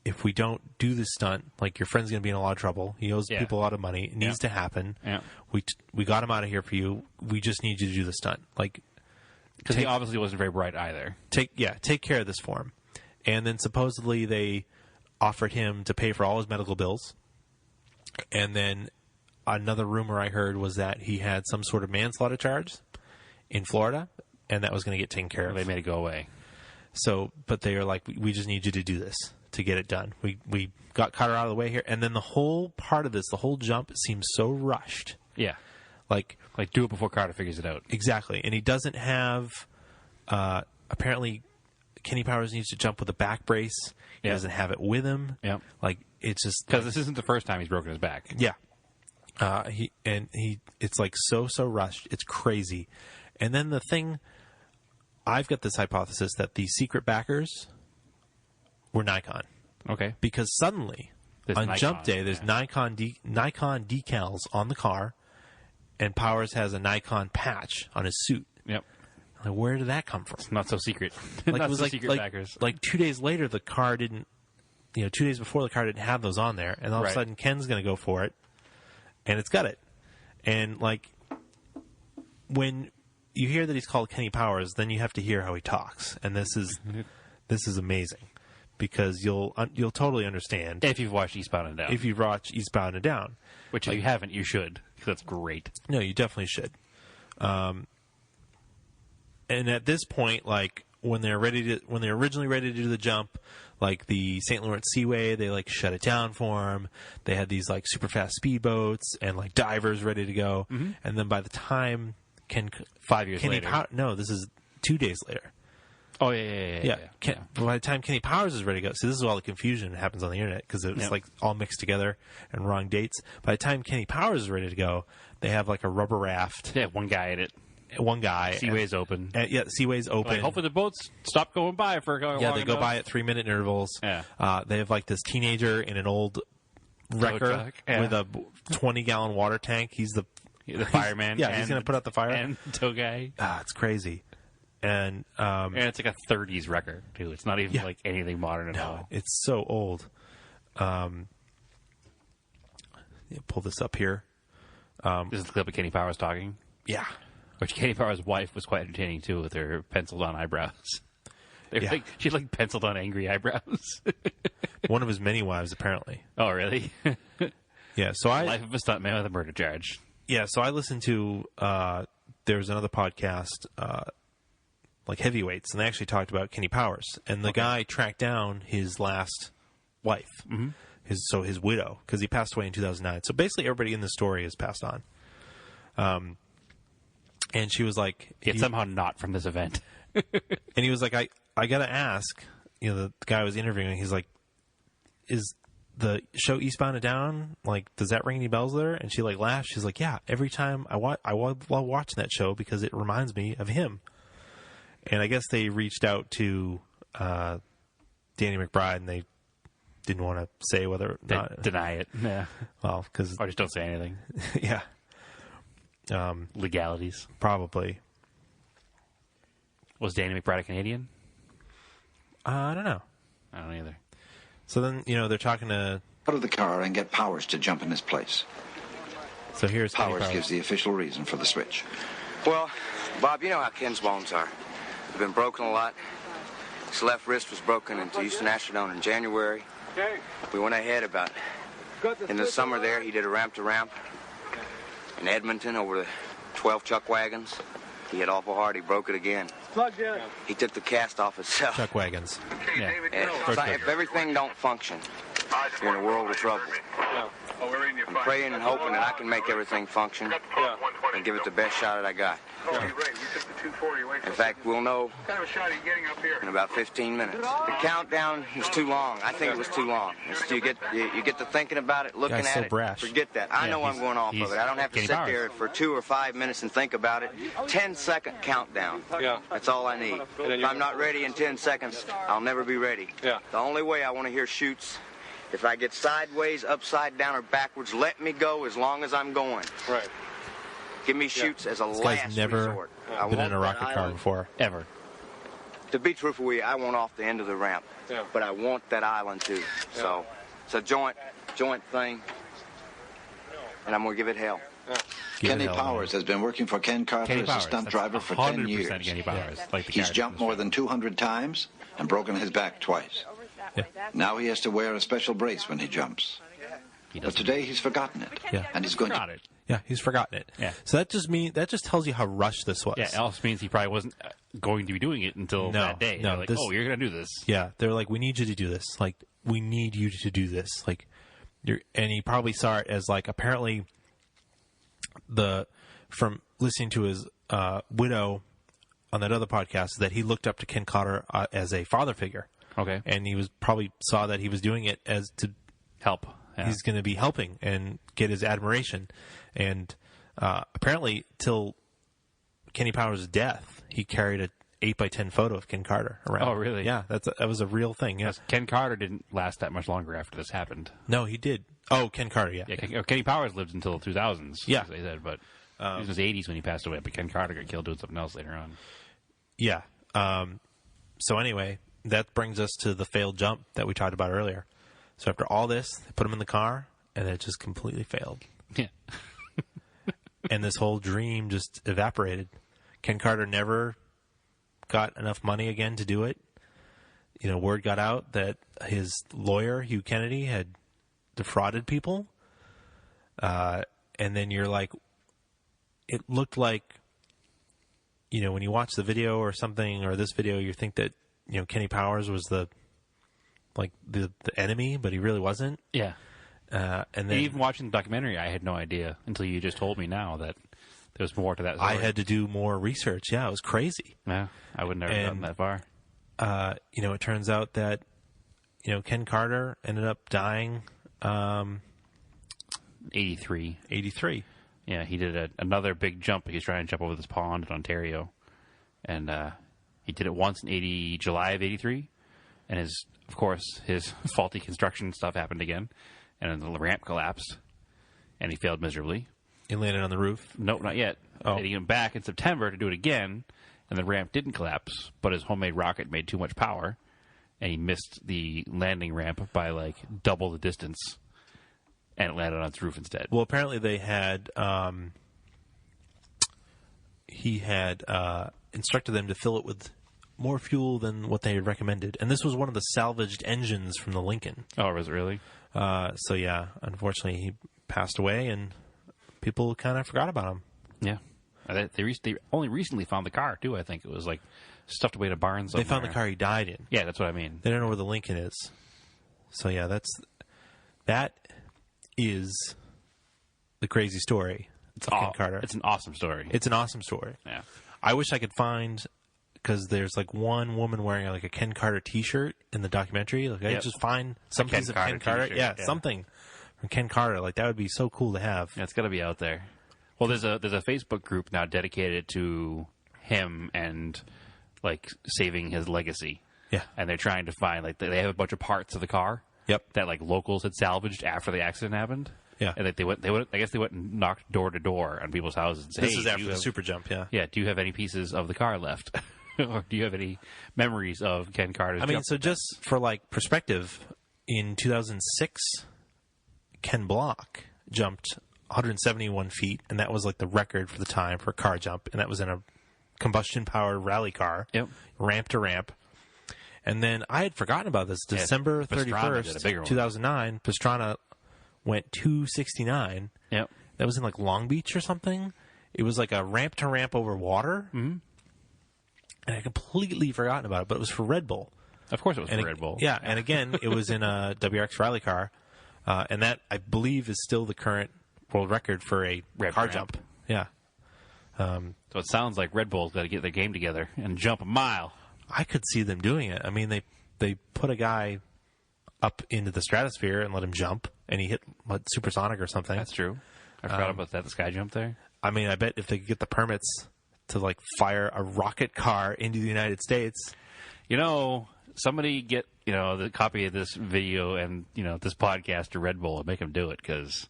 if we don't do this stunt, like your friend's going to be in a lot of trouble. He owes people a lot of money. It needs to happen. Yeah. We got him out of here for you. We just need you to do the stunt. Like, because he obviously wasn't very bright either. Take care of this for him. And then supposedly they offered him to pay for all his medical bills. And then another rumor I heard was that he had some sort of manslaughter charge in Florida, and that was going to get taken care of. They made it go away. So, but they were like, we just need you to do this to get it done. We got Carter out of the way here. And then the whole part of this, the whole jump, seems so rushed. Yeah. Like do it before Carter figures it out. Exactly. And he doesn't have, apparently, Kenny Powers needs to jump with a back brace. He doesn't have it with him. Yeah. Like, it's just... Because this isn't the first time he's broken his back. Yeah. It's like so rushed. It's crazy. And then the thing, I've got this hypothesis that the secret backers were Nikon. Okay. Because suddenly, on Nikon, jump day, there's Nikon decals on the car, and Powers has a Nikon patch on his suit. Yep. Like, where did that come from? It's not so secret. Like, not it was so like, secret backers. Like 2 days later, the car didn't... 2 days before, the car didn't have those on there, and all of a sudden, Ken's going to go for it, and it's got it. And, like, when you hear that he's called Kenny Powers, then you have to hear how he talks, and this is amazing, because you'll totally understand. If you've watched Eastbound and Down. If you've watched Eastbound and Down. Which if you haven't, you should, because that's great. No, you definitely should. And at this point, like, when they're originally ready to do the jump, like the St. Lawrence Seaway, they like shut it down for him. They had these like super fast speedboats and like divers ready to go. Mm-hmm. And then by the time 5 years later, no, this is 2 days later. Oh yeah. By the time Kenny Powers is ready to go, see, this is all the confusion that happens on the internet because it's like all mixed together and wrong dates. By the time Kenny Powers is ready to go, they have like a rubber raft. Yeah, one guy in it. One guy. Seaway's open. Seaway's open. Like, hopefully the boats stop going by for a Yeah, they go by at 3-minute intervals. Yeah. They have like this teenager in an old wrecker with a 20-gallon water tank. He's the fireman. Yeah, he's going to put out the fire. And tow guy. It's crazy. And it's like a 30s record, too. It's not even like anything modern at all. It's so old. Pull this up here. This is the clip of Kenny Powers talking. Yeah. Which Kenny Powers' wife was quite entertaining, too, with her penciled-on eyebrows. She had, like, penciled-on angry eyebrows. One of his many wives, apparently. Oh, really? Yeah, so Life of a stuntman with a murder charge. Yeah, so I listened to, there was another podcast, like Heavyweights, and they actually talked about Kenny Powers. And the guy tracked down his last wife, his widow, because he passed away in 2009. So basically everybody in the story has passed on. And she was like... It's somehow not from this event. And he was like, I got to ask, the guy I was interviewing, he's like, is the show Eastbound and Down, like, does that ring any bells there? And she, like, laughed. She's like, yeah, every time I love watching that show because it reminds me of him. And I guess they reached out to Danny McBride, and they didn't want to say whether or not... Deny it. Yeah. Well, because... Or just don't say anything. Yeah. Legalities. Probably. Was Danny McBride a Canadian? I don't know. I don't either. So then, they're talking to... Out of the car and get Powers to jump in his place. So here's Powers gives the official reason for the switch. Well, Bob, you know how Ken's bones are. They've been broken a lot. His left wrist was broken into Houston Astrodome in January. We went ahead about... In the summer there, he did a ramp-to-ramp. In Edmonton, over the 12 chuck wagons. He hit awful hard. He broke it again. He took the cast off himself. Chuck wagons. Yeah. If everything don't function, you're in a world of trouble. I'm praying and hoping that I can make everything function and give it the best shot that I got. In fact, we'll know in about 15 minutes. The countdown is too long. I think it was too long. You get to thinking about it, looking at it. Brash. Forget that. I know I'm going off of it. I don't have to sit there for 2 or 5 minutes and think about it. 10-second countdown. Yeah. That's all I need. If I'm not ready in 10 seconds, I'll never be ready. Yeah. The only way I want to hear shoots, if I get sideways, upside down, or backwards, let me go as long as I'm going. Right. Give me shoots as a this last guy's never resort. been in a rocket car before. Ever. To be truthful with you, I want off the end of the ramp. Yeah. But I want that island too. Yeah. So it's a joint thing. And I'm going to give it hell. Yeah. Kenny Powers has been working for Ken Carter as a stunt driver for 10 years. Kenny Powers, like He's jumped more than 200 times and broken his back twice. Yeah. Now he has to wear a special brace when he jumps. But today he's forgotten it. Yeah. And he's going to... Yeah, he's forgotten it. Yeah. So that just tells you how rushed this was. Yeah, it also means he probably wasn't going to be doing it until that day. No, like, oh, you're going to do this. Yeah, they're like, we need you to do this. Like, we need you to do this. Like, and he probably saw it as like, apparently, from listening to his widow on that other podcast, that he looked up to Ken Carter as a father figure. Okay. And he saw that he was doing it as to help. Yeah. He's going to be helping and get his admiration. And apparently, till Kenny Powers' death, he carried an 8x10 photo of Ken Carter around. Oh, really? Yeah, that was a real thing. Yeah. Ken Carter didn't last that much longer after this happened. No, he did. Oh, Ken Carter, yeah. Kenny Powers lived until the 2000s. Yeah. They said, but he was in his 80s when he passed away. But Ken Carter got killed doing something else later on. Yeah. So anyway, that brings us to the failed jump that we talked about earlier. So after all this, they put him in the car, and it just completely failed. Yeah. And this whole dream just evaporated. Ken Carter never got enough money again to do it. Word got out that his lawyer, Hugh Kennedy, had defrauded people. And then you're like, it looked like, when you watch the video or something, or this video, you think that, Kenny Powers was the enemy, but he really wasn't. Yeah. And then even watching the documentary, I had no idea until you just told me now that there was more to that story. I had to do more research. Yeah, it was crazy. Yeah, I would never have gotten that far. It turns out that, Ken Carter ended up dying 83. Yeah, he did another big jump. He was trying to jump over this pond in Ontario. And he did it once in July of 83. And his faulty construction stuff happened again. And then the ramp collapsed. And he failed miserably. He landed on the roof? Nope, not yet. Oh. And he came back in September to do it again. and the ramp didn't collapse, but his homemade rocket made too much power, and he missed the landing ramp by like double the distance, and it landed on its roof instead. Well, apparently they had he had instructed them to fill it with more fuel than what they had recommended, and this was one of the salvaged engines from the Lincoln. Oh, was it really? So yeah, unfortunately he passed away, and people kind of forgot about him. Yeah, they only recently found the car too. I think it was like stuffed away in a barn somewhere. They found the car he died in. Yeah, that's what I mean. They don't know where the Lincoln is. So yeah, that is the crazy story. It's Ken Carter. It's an awesome story. It's an awesome story. Yeah, I wish I could find, because there's like one woman wearing like a Ken Carter T-shirt in the documentary. Like I just find some piece of Ken Carter. Yeah, something from Ken Carter. Like that would be so cool to have. Yeah, it's got to be out there. Well, there's a Facebook group now dedicated to him and like saving his legacy. Yeah, and they're trying to find like they have a bunch of parts of the car. Yep, that like locals had salvaged after the accident happened. Yeah, and they went. I guess they went and knocked door to door on people's houses. And said, this is after the super jump. Yeah, yeah. Do you have any pieces of the car left, or do you have any memories of Ken Carter's? I mean, so just for like perspective, in 2006, Ken Block jumped 171 feet, and that was like the record for the time for a car jump, and that was in a combustion-powered rally car, ramp to ramp. And then I had forgotten about this. December 31st, 2009, Pastrana went 269. Yep. That was in like Long Beach or something. It was like a ramp to ramp over water. Mm-hmm. And I completely forgotten about it, but it was for Red Bull. Of course it was for Red Bull. Yeah, and again, it was in a WRX rally car. And that, I believe, is still the current world record for a car jump. Yeah. So it sounds like Red Bull's got to get their game together and jump a mile. I could see them doing it. I mean, they put a guy up into the stratosphere and let him jump, and he hit supersonic or something. That's true. I forgot about that. The sky jump there. I mean, I bet if they could get the permits to like fire a rocket car into the United States, somebody get the copy of this video and this podcast to Red Bull and make them do it, because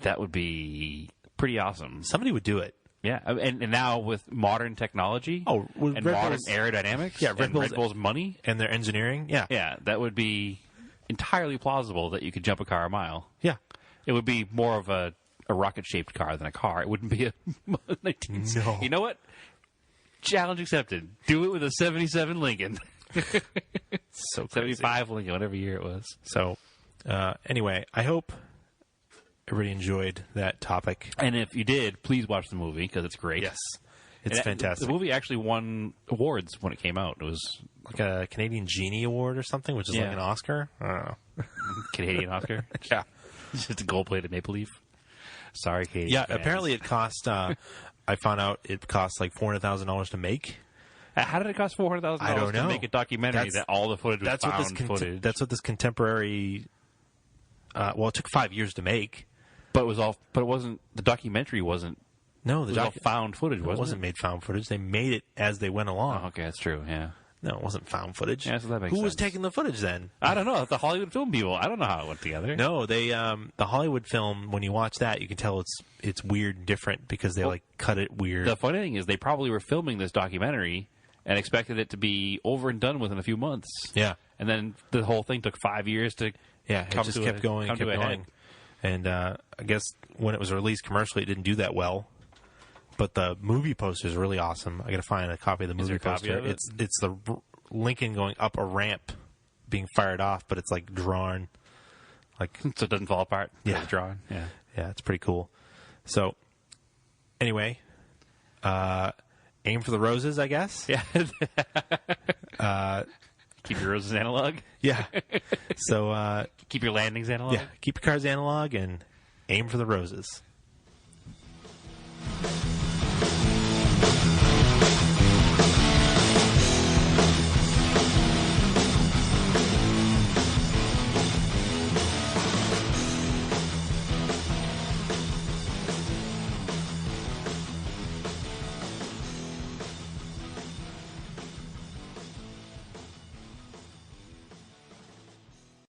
that would be pretty awesome. Somebody would do it. Yeah, and now with modern technology, and Red modern Bull's aerodynamics, Red Bull's money and their engineering, that would be entirely plausible that you could jump a car a mile. Yeah, it would be more of a rocket-shaped car than a car. It wouldn't be a 19. No. You know what? Challenge accepted. Do it with a 77 Lincoln. So 75 Lincoln, whatever year it was. So, anyway, I hope everybody enjoyed that topic. And if you did, please watch the movie, because it's great. Yes. It's fantastic. The movie actually won awards when it came out. It was like a Canadian Genie Award or something, which is like an Oscar. I don't know. Canadian Oscar? Yeah. It's just a gold-plated maple leaf. Sorry, Katie. Yeah, apparently it cost, I found out it cost like $400,000 to make. How did it cost $400,000 to make a documentary that all the footage was found footage? That's what this contemporary... it took 5 years to make. But it wasn't. The documentary wasn't. No, it was all found footage. Wasn't it? Wasn't made found footage. They made it as they went along. Oh, okay, that's true. Yeah. No, it wasn't found footage. Yeah, so that makes sense. Who was taking the footage then? I don't know. The Hollywood film people. I don't know how it went together. No, they the Hollywood film. When you watch that, you can tell it's weird and different because they like cut it weird. The funny thing is, they probably were filming this documentary and expected it to be over and done within a few months. Yeah, and then the whole thing took 5 years to. Yeah, it just kept going. And I guess when it was released commercially, it didn't do that well. But the movie poster is really awesome. I got to find a copy of the movie poster. It's the Lincoln going up a ramp, being fired off, but it's like drawn, like so it doesn't fall apart. Yeah, it's drawn. Yeah, it's pretty cool. So anyway, aim for the roses, I guess. Yeah. Keep your roses analog. Yeah. So keep your landings analog. Yeah. Keep your cars analog and aim for the roses.